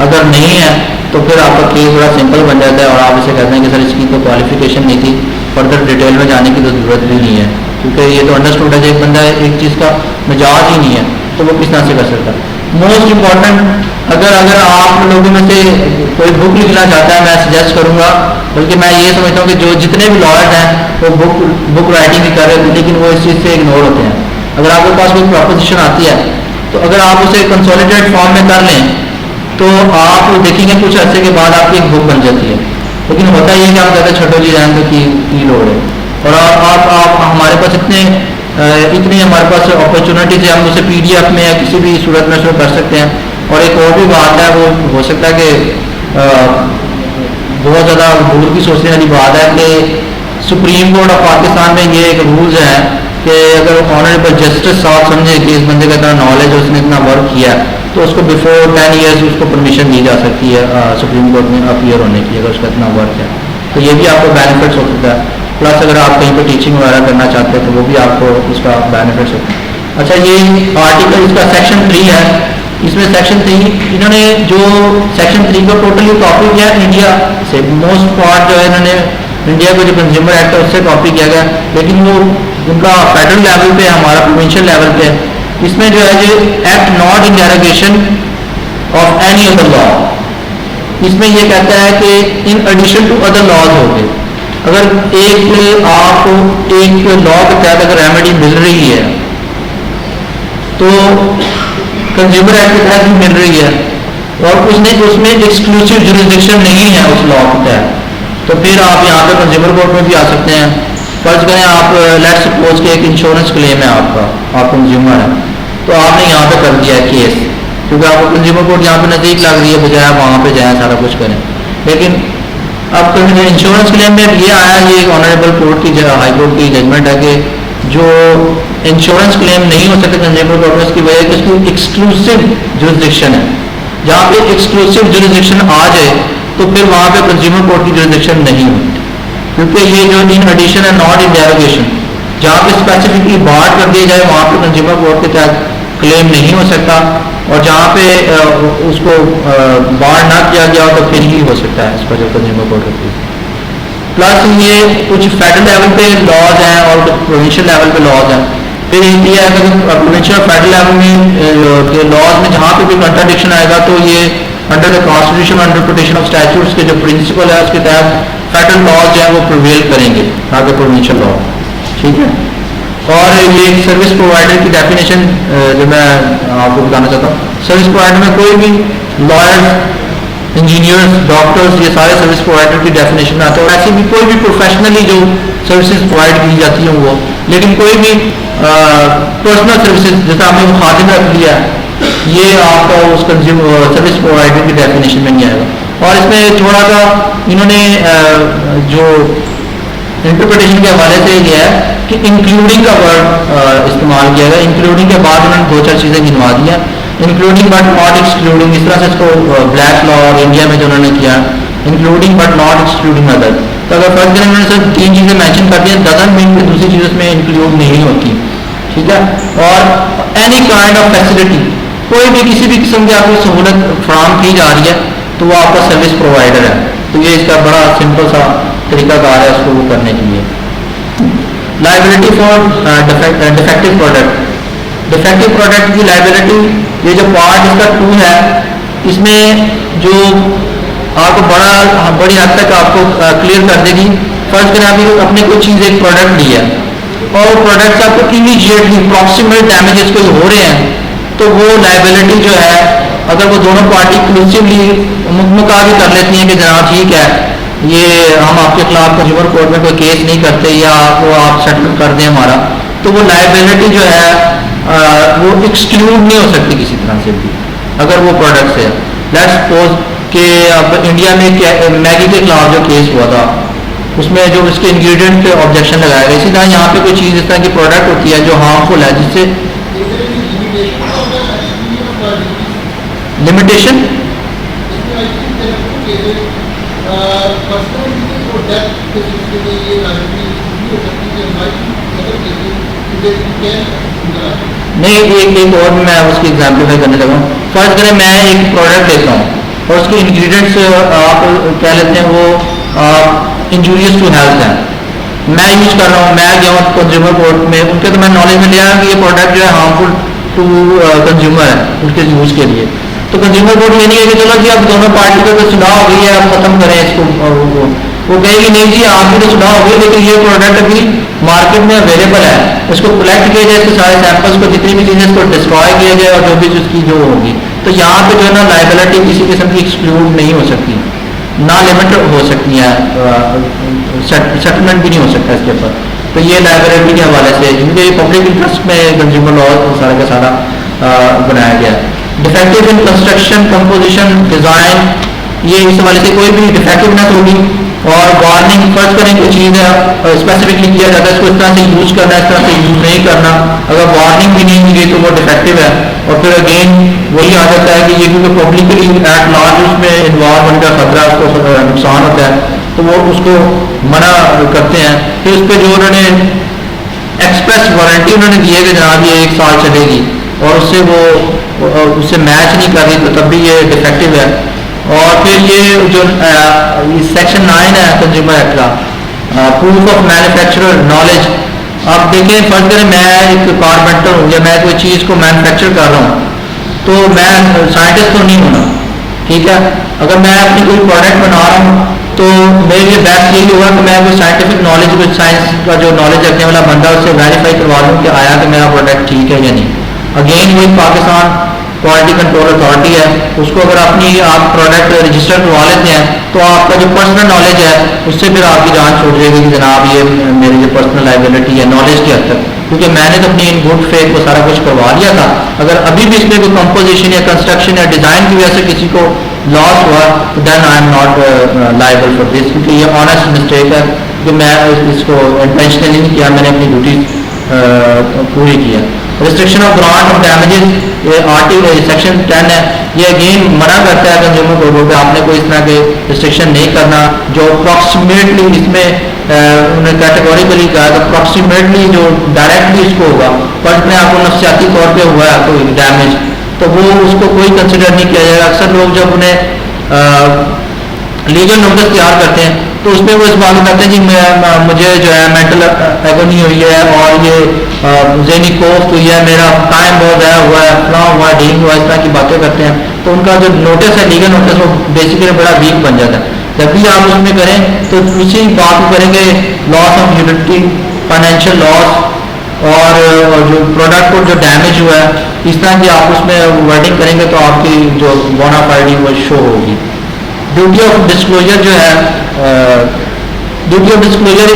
اگر نہیں ہے تو پھر آپ کا کیس بڑا سمپل بن جاتا ہے اور آپ اسے کہتے ہیں کہ سر اس کی تو کوالیفیکیشن نہیں تھی, فردر ڈیٹیل میں جانے کی تو ضرورت بھی نہیں ہے کیونکہ یہ تو انڈرسٹوڈ ہے. ایک بندہ ایک چیز کا مجاز ہی نہیں ہے تو وہ کس طرح سے کر سکتا ہے. موسٹ امپورٹنٹ اگر آپ لوگوں میں سے کوئی بک لکھنا چاہتا ہے میں سجیسٹ کروں گا, بلکہ میں یہ سمجھتا ہوں کہ جو جتنے بھی لائرز ہیں وہ بک رائٹنگ بھی کر رہے ہیں لیکن وہ اس چیز سے اگنور ہوتے ہیں. اگر آپ کے پاس کوئی پروپوزیشن آتی ہے تو اگر آپ اسے کنسولیڈیٹ فارم میں کر لیں تو آپ دیکھیں گے کچھ عرصے کے بعد آپ کی ایک بک بن جاتی ہے. لیکن ہوتا یہ کہ آپ کہتے ہیں چھوٹو جی رہن تو کی لوڑ ہے. اور آپ ہمارے پاس اتنی ہمارے پاس اپرچونیٹیز ہے, ہم اسے پی ڈی ایف میں یا کسی بھی صورت میں کر سکتے ہیں. اور ایک اور بھی بات ہے وہ ہو سکتا ہے کہ بہت زیادہ دور کی سوچنے والی بات ہے کہ سپریم کورٹ آف پاکستان میں یہ ایک رولز ہے کہ اگر آنریبل جسٹس صاحب سمجھے کہ اس بندے کا اتنا نالج ہے, اس نے اتنا ورک کیا تو اس کو بیفور 10 ایئرس اس کو پرمیشن دی جا سکتی ہے سپریم کورٹ میں اپیئر ہونے کی اگر اس کا اتنا ورک ہے. تو یہ بھی آپ کو بینیفٹس ہو سکتا ہے. پلس اگر آپ کہیں پہ ٹیچنگ وغیرہ کرنا چاہتے ہیں تو وہ بھی آپ کو اس کا بینیفٹس ہوتا ہے. اچھا یہ آرٹیکل اس کا سیکشن 3 ہے. اس میں سیکشن 3 انہوں نے جو سیکشن 3 کو ٹوٹلی کاپی کیا انڈیا سے. موسٹ پارٹ جو ہے انہوں نے انڈیا کو جو کنزیومر ایکٹ ہے اس سے کاپی کیا گیا, لیکن وہ ان کا فیڈرل لیول پہ ہمارا پروونشل لیول پہ. اس میں جو ہے یہ act not in derogation of any other law. اس میں یہ کہتا ہے کہ in addition to other laws ہو گئے. اگر ایک آپ کو ایک لا کے تحت اگر ریمیڈی مل رہی ہے تو کنزیومر ایکٹ کے تحت بھی مل رہی ہے اور اس میں ایکسکلوسیو جوریسڈکشن نہیں ہے اس لا کے تحت, تو پھر آپ یہاں پہ کنزیومر کورٹ میں بھی آ سکتے ہیں. فرض کریں آپ لیٹ سپوز کہ ایک انشورنس کلیم ہے آپ کنزیومر ہے تو آپ نے یہاں پہ کر دیا ہے کیس کیونکہ آپ کو کنزیومر کورٹ یہاں پہ نزدیک لگ رہی ہے بجائے وہاں پہ جائیں سارا کچھ کریں. لیکن اب انشورنس کلیم میں یہ آیا, یہ آنریبل کورٹ کی ہائی کورٹ کی ججمنٹ ہے کہ جو انشورنس کلیم نہیں ہو سکتا کنزیومر کورٹ میں اس کی وجہ کہ اس کی ایکسکلوسیو جوریسڈکشن ہے. جہاں پہ ایکسکلوسیو جوریسڈکشن آ جائے تو پھر وہاں پہ کنزیومر کورٹ کی جوریسڈکشن نہیں ہوتی کیونکہ یہ جو ان ایڈیشن ہے ناٹ ان ڈیروگیشن. جہاں پہ اسپیسیفکلی بار کر دیا جائے وہاں پہ کنزیومر کورٹ کے تحت کلیم نہیں ہو سکتا, اور جہاں پہ اس کو بار نہ کیا گیا تو پھر ہی ہو سکتا ہے اس پر جو کنزیومر کورٹ ہوتی ہے. پلس یہ کچھ فیڈرل لیول پہ لاز ہیں اور کچھ پروونشل لیول پہ لاز ہیں. پھر یہ ہے کہ پروونشل اور فیڈرل لیول میں کے لاز میں جہاں پہ کوئی کنٹراڈکشن آئے گا تو یہ under the constitution interpretation of statutes کے جو پرنسپل ہے اس کے تحت فیڈرل لاز جو ہے وہ پرویل کریں گے آگے پروونشل لا. ٹھیک ہے. اور یہ سروس پرووائڈر کی ڈیفینیشن جو میں آپ کو بتانا چاہتا ہوں, سروس پرووائڈر میں کوئی بھی لائر, انجینئرس, ڈاکٹرس, یہ سارے سروس پرووائڈر کی ڈیفینیشن میں آتے ہیں. اور ایسی بھی کوئی بھی پروفیشنلی جو سروسز پرووائڈ کی جاتی ہیں وہ, لیکن کوئی بھی پرسنل سروسز جیسا ہم نے خادم رکھ لیا یہ آپ کا اس سروس پرووائڈر کی ڈیفینیشن میں نہیں آئے گا. اور اس میں تھوڑا سا انہوں نے جو انٹرپریٹیشن کے حوالے سے یہ ہے کہ انکلوڈنگ کا ورڈ استعمال کیا گیا. انکلوڈنگ کے بعد انہوں نے 2-4 چیزیں گنوا دی ہیں, انکلوڈنگ بٹ ناٹ ایکسکلوڈنگ. اس طرح سے اس کو بلیک لا اور انڈیا میں جو انہوں نے کیا including but not excluding other. تو اگر فرض کریں انہوں نے صرف 3 چیزیں مینشن کر دی ہیں ڈزنٹ مین کہ دوسری چیز اس میں انکلوڈ نہیں ہوتی. ٹھیک ہے. اور اینی کائنڈ آف فیسلٹی, کوئی بھی کسی بھی قسم کی آپ کو سہولت فراہم کی جا رہی ہے تو وہ آپ کا سروس پرووائڈر ہے. تو یہ اس کا بڑا سمپل سا طریقہ کار ہے اس کو وہ کرنے کے لیے. Liability for de facto product. De facto product کی لائبلٹی یہ جو پارٹ اس کا 2 ہے اس میں جو آپ کو بڑی حد تک آپ کو کلیئر کر دے گی. فرض کریں آپ اپنے کوئی چیز ایک پروڈکٹ لی ہے اور پروڈکٹ آپ کو امیجیٹلی اپروکسیمیٹ ڈیمیجز کوئی ہو رہے ہیں تو وہ لائبلٹی جو ہے اگر وہ دونوں پارٹی انکلوسیولی مقابل کر لیتی ہیں کہ جناب ٹھیک ہے یہ ہم آپ کے خلاف کنزیومر کورٹ میں کوئی کیس نہیں کرتے یا آپ سیٹل کر دیں ہمارا, تو وہ لائبلٹی جو ہے وہ ایکسکلوڈ نہیں ہو سکتی کسی طرح سے بھی اگر وہ پروڈکٹ سے. لیٹس سپوز کہ اب انڈیا میں میگی کے خلاف جو کیس ہوا تھا اس میں جو اس کے انگریڈینٹ پہ آبجیکشن لگایا گیا، اسی طرح یہاں پہ کوئی چیز اس طرح کی پروڈکٹ ہوتی ہے جو ہارمفل ہے، جس سے لمیٹیشن نہیں، ایک اور میں اس کی ایگزامپلیفائی کرنے لگا ہوں. فرض کریں میں ایک پروڈکٹ لیتا ہوں اور اس کے انگریڈینٹس آپ کہہ لیتے ہیں وہ انجوریس ٹو ہیلتھ ہیں، میں یوز کر رہا ہوں، میں گیا ہوں کنزیومر کورٹ میں، ان کے تو میں نالج میں لیا کہ یہ پروڈکٹ جو ہے ہارمفل ٹو کنزیومر ہے اس کے یوز کے لیے. تو کنزیومر کورٹ یہ نہیں ہے کہ چلو جی اب دونوں پارٹی کا تو صلاح ہو گئی ہے اب ختم کریں اس کو، وہ کہے گی نہیں جی آپ کی تو صلاح ہو گئی لیکن یہ پروڈکٹ ابھی مارکیٹ میں اویلیبل ہے، اس کو کلیکٹ کیا جائے، اس کے سارے سیمپلس کو جتنی بھی چیزیں اس کو ڈسٹرائے کیا جائے اور جو بھی اس کی جو ہوگی. تو یہاں پہ جو ہے نا لائبلٹی کسی قسم کی ایکسکلوڈ نہیں ہو سکتی، نہ لمٹ ہو سکتی ہے، سیٹلمنٹ بھی نہیں ہو سکتا اس کے اوپر. تو یہ لائبلٹی کے حوالے سے کیونکہ یہ پبلک انٹرسٹ میں کنزیومر لا سارا کا سارا بنایا گیا. ڈیفیکٹو ان کنسٹرکشن، کمپوزیشن، ڈیزائن، یہ اس حوالے سے کوئی بھی ڈیفیکٹونیس ہوگی. اور وارننگ، فرض کریں کوئی چیز ہے اسپیسیفکلی کیا جاتا ہے اس کو اس طرح سے یوز کرنا ہے، اس طرح سے یوز نہیں کرنا، اگر وارننگ بھی نہیں ملی تو وہ ڈیفیکٹو ہے. اور پھر اگین وہی آ جاتا ہے کہ یہ کیونکہ پبلکلی ایٹ لارج اس میں انوالو ہونے کا خطرہ، اس کو نقصان ہوتا ہے تو وہ اس کو منع کرتے ہیں. پھر اس پہ جو انہوں نے ایکسپریس وارنٹی انہوں نے دی ہے کہ جناب یہ 1 سال چلے گی اور اس سے وہ اس سے میچ نہیں کر رہی تو تب بھی یہ ڈیفیکٹو ہے. اور پھر یہ جو سیکشن 9 ہے کنزیومر ایکٹ کا، پروف آف مینوفیکچرر نالج. آپ دیکھیں فرض کریں میں ایک کارپینٹر ہوں یا میں کوئی چیز کو مینوفیکچر کر رہا ہوں تو میں سائنٹسٹ تو نہیں ہونا، ٹھیک ہے. اگر میں اپنی کوئی پروڈکٹ بنا رہا ہوں تو میرے لیے بیسٹ یہی ہوگا کہ میں کوئی سائنٹیفک نالج، کوئی سائنس کا جو نالج رکھنے والا بندہ اس سے ویریفائی کروا لوں کہ آیا کہ میرا پروڈکٹ ٹھیک ہے یا نہیں. اگین وہی پاکستان کوالٹی کنٹرول اتھارٹی ہے، اس کو اگر اپنی آپ پروڈکٹ رجسٹر کروا لیتے ہیں تو آپ کا جو پرسنل نالج ہے اس سے پھر آپ کی جان چھوٹ جائے گی کہ جناب یہ میری جو پرسنل لائبلٹی ہے نالج کی حد تک، کیونکہ میں نے تو اپنی ان گڈ فیتھ کو سارا کچھ کروا لیا تھا. اگر ابھی بھی اس میں کوئی کمپوزیشن یا کنسٹرکشن یا ڈیزائن کی وجہ سے کسی کو لاس ہوا تو then I am not liable for this, کیونکہ یہ آنیسٹ مسٹیک ہے کہ میں اس کو انٹینشنلی نہیں کیا، میں نے اپنی ڈیوٹی پوری کیا. Restriction of grant of damages section 10 ہے، یہ اگین منع کرتا ہے کنزیومر کورٹ پہ آپ نے کوئی اس طرح کے ریسٹرکشن نہیں کرنا جو اپروکسیمیٹلی، اس میں انہوں نے کیٹیگوریکلی کہا کہ اپروکسیمیٹلی جو ڈائریکٹلی اس کو ہوگا، پر میں آپ کو نفسیاتی طور پہ ہوا ہے کوئی ڈیمیج تو وہ اس کو کوئی کنسیڈر نہیں کیا جائے گا. اکثر لوگ جب انہیں لیگل نوٹس تیار کرتے ہیں تو اس میں وہ اس بات کو کہتے ہیں جی مجھے جو ہے مینٹل ایگونی ہوئی ہے اور یہ ذہنی کوفت ہوئی ہے، میرا ٹائم بہت ضائع ہوا ہے، فلاں ہوا، ڈھینگ ہوا، اس طرح کی باتیں کرتے ہیں. تو ان کا جو نوٹس ہے لیگل نوٹس وہ بیسیکلی بڑا ویک بن جاتا ہے. جب بھی آپ اس میں کریں تو اسی بات کو کریں گے لاس آف یوٹیلٹی، فائنینشیل لاس اور جو پروڈکٹ کو جو ڈیمیج ہوا ہے اس طرح کی آپ اس میں ورڈنگ کریں گے تو آپ کی جو بونا فائڈی وہ شو ہوگی. ڈیوٹی آف ڈسکلوجر جو ہے، ڈیوٹی آف ڈسکلوجر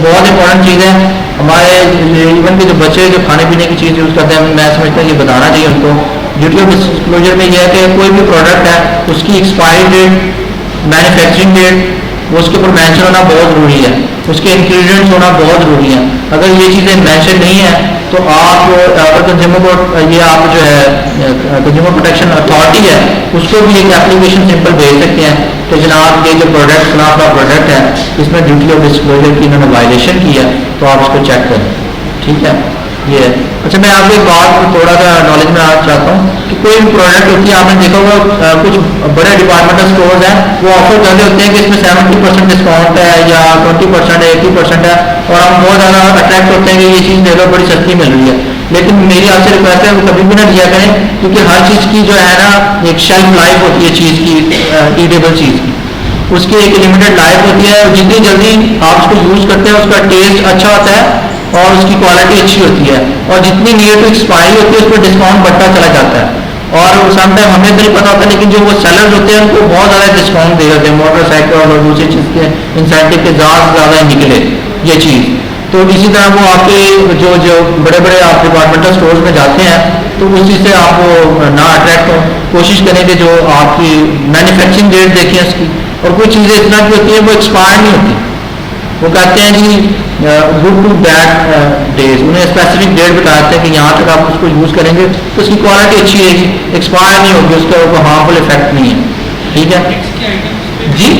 بہت امپورٹنٹ چیز ہے. ہمارے ایون کے جو بچے جو کھانے پینے کی چیز یوز کرتے ہیں میں سمجھتا ہوں یہ بتانا چاہیے ان کو. ڈیوٹی آف ڈسکلوجر میں یہ ہے کہ کوئی بھی پروڈکٹ ہے اس کی ایکسپائری ڈیٹ، مینوفیکچرنگ ڈیٹ، وہ اس کے اوپر مینشن ہونا بہت ضروری ہے، اس کے انگریڈینٹس ہونا بہت ضروری ہیں. اگر یہ چیزیں مینشن نہیں ہیں تو آپ اگر کنزیومر کو یہ آپ جو ہے کنزیومر پروٹیکشن اتھارٹی ہے اس کو بھی ایک اپلیکیشن سمپل بھیج سکتے ہیں کہ جناب یہ جو پروڈکٹ فلاں کا پروڈکٹ ہے اس میں ڈیوٹی آف ڈسکلوجر کی انہوں نے وائلیشن کی ہے تو آپ اس کو چیک کریں. ٹھیک ہے یہ ہے. اچھا میں آپ کو ایک بات تھوڑا سا نالج میں آنا چاہتا ہوں کہ کوئی بھی پروڈکٹ ہوتی ہے آپ نے دیکھا ہوگا کچھ بڑے ڈپارٹمنٹل اسٹورز ہیں وہ آفر کر رہے ہوتے ہیں کہ اس میں 70% ڈسکاؤنٹ ہے یا 20% ہے 80% ہے اور ہم بہت زیادہ اٹریکٹ ہوتے ہیں کہ یہ چیز دیکھو بڑی سستی مل رہی ہے. لیکن میری آپ سے ریکویسٹ ہے وہ کبھی بھی نہ لیا کریں کیونکہ ہر چیز کی جو ہے نا ایک شیلف لائف ہوتی ہے چیز کی، ایٹیبل چیز کی، اس کی ایک لمیٹڈ لائف ہوتی ہے. جتنی جلدی آپ اس کو یوز کرتے ہیں اس کا ٹیسٹ اچھا ہوتا ہے اور اس کی کوالٹی اچھی ہوتی ہے اور جتنی نیئر ٹو ایکسپائری ہوتی ہے اس پہ ڈسکاؤنٹ بڑھتا چلا جاتا ہے. اور سم ٹائم ہمیں تو نہیں پتا ہوتا لیکن جو وہ سیلرز ہوتے ہیں ان کو بہت زیادہ ڈسکاؤنٹ دے دیتے ہیں، موٹر سائیکل اور دوسری چیز کے انسینٹیو کے زیادہ نکلے یہ چیز. تو اسی طرح وہ آپ کے جو بڑے بڑے آپ ڈپارٹمنٹل اسٹورز میں جاتے ہیں تو اس چیز سے آپ وہ نہ اٹریکٹ ہو. کوشش کریں کہ جو آپ کی مینوفیکچرنگ ڈیٹ دیکھیں اس کی. اور کوئی چیزیں اس طرح کی ہوتی ہیں وہ ایکسپائر نہیں ہوتی. وہ کہتے ہیں جی گڈ ٹو بیڈ ڈیز, انہیں اسپیسیفک ڈیٹ بتاتے ہیں کہ یہاں تک آپ اس کو یوز کریں گے تو اس کی کوالٹی اچھی رہے گی, ایکسپائر نہیں ہوگی, اس کا کوئی ہارمفل افیکٹ نہیں ہے. ٹھیک ہے جی.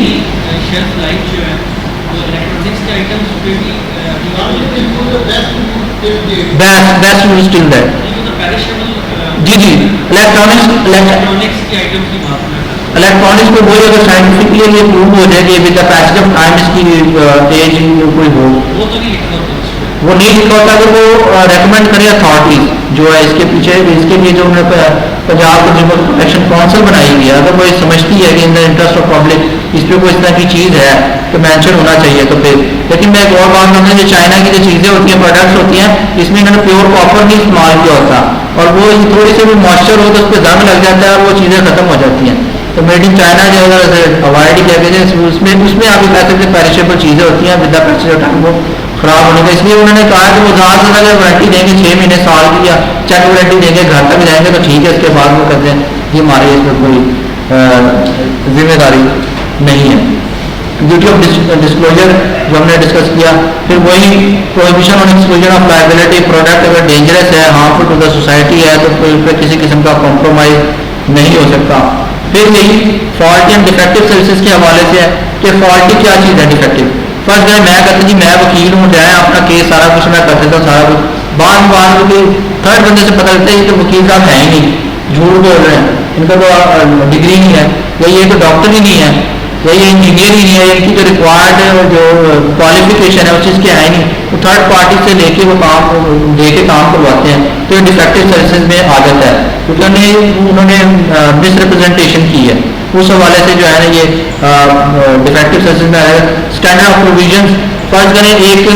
Best use till that. جی جی الیکٹرانکس کو وہی اگر سائنٹیفکلی یہ پروو ہو جائے کہ with the passage of time اس کی ایج کوئی ہو, وہ نہیں لکھا ہوتا. اگر وہ ریکمینڈ کرے اتھارٹیز جو ہے اس کے پیچھے, اس کے لیے جو انہوں نے پنجاب کنزیومر پروٹیکشن کونسل بنائی ہوئی ہے, اگر وہ سمجھتی ہے کہ ان دا انٹرسٹ آف پبلک اس پہ کوئی اس طرح کی چیز ہے تو مینشن ہونا چاہیے تو پھر. لیکن میں ایک اور بات کروں گا, جو چائنا کی جو چیزیں ہوتی ہیں, پروڈکٹس ہوتی ہیں, اس میں انہوں نے پیور کاپر نہیں استعمال کیا ہوتا, اور وہ تھوڑی سی بھی موئسچر ہو تو اس پہ زنگ لگ جاتا ہے اور وہ چیزیں ختم ہو جاتی ہیں. تو میڈ ان چائنا جو ہے اوائڈ کیا گیا ہے, اس میں آپ کہہ سکتے ہیں پیریشیبل چیزیں ہوتی ہیں with the passage of time وہ خراب ہونے کا. اس لیے انہوں نے کہا کہ وہ زیادہ سے زیادہ وارنٹی دیں گے 6 مہینے سال کی, یا چیک وارنٹی دیں گے, گھر تک جائیں گے تو ٹھیک ہے, اس کے بعد وہ کہتے ہیں یہ ہماری اس میں کوئی ذمہ داری نہیں ہے. ڈیوٹی آف ڈسکلوجر جو ہم نے ڈسکس کیا, پھر وہی prohibition on exposure of liability. Product اگر ڈینجرس ہے, ہارمفل ٹو دا سوسائٹی ہے, تو کوئی پہ کسی قسم کا کمپرومائز نہیں ہو سکتا. پھر یہی فالٹی اینڈ ڈیفیکٹو سروسز کے حوالے سے ہے کہ فالٹی کیا چیز ہے, ڈیفیکٹو. فرسٹ ہے میں کہتا جی میں وکیل ہوں, جائیں اپنا کیس سارا کچھ میں کر دیتا ہوں سارا کچھ, بعد تھرڈ بندے سے پتہ چلتا ہے یہ تو وکیل صاحب ہے ہی نہیں, جھوٹ بول رہے ہیں, ان کا تو ڈگری نہیں ہے, یا یہ تو ڈاکٹر ہی نہیں ہے, یا یہ انجینئر ہی نہیں ہے, ان کی جو ریکوائرڈ ہے جو کوالیفیکیشن ہے اس چیز کی ہے نہیں, وہ تھرڈ پارٹی سے لے کے وہ کام دے کے کام کرواتے ہیں. تو یہ ڈیفیکٹو سروسز میں آ جاتا ہے, کیونکہ انہوں نے مس ریپرزنٹیشن کی ہے. اس حوالے سے جو ہے نا یہ ڈیفیکٹو سروسز میں آئے گا. اسٹینڈرڈ آف پروویژن فرض کریں ایک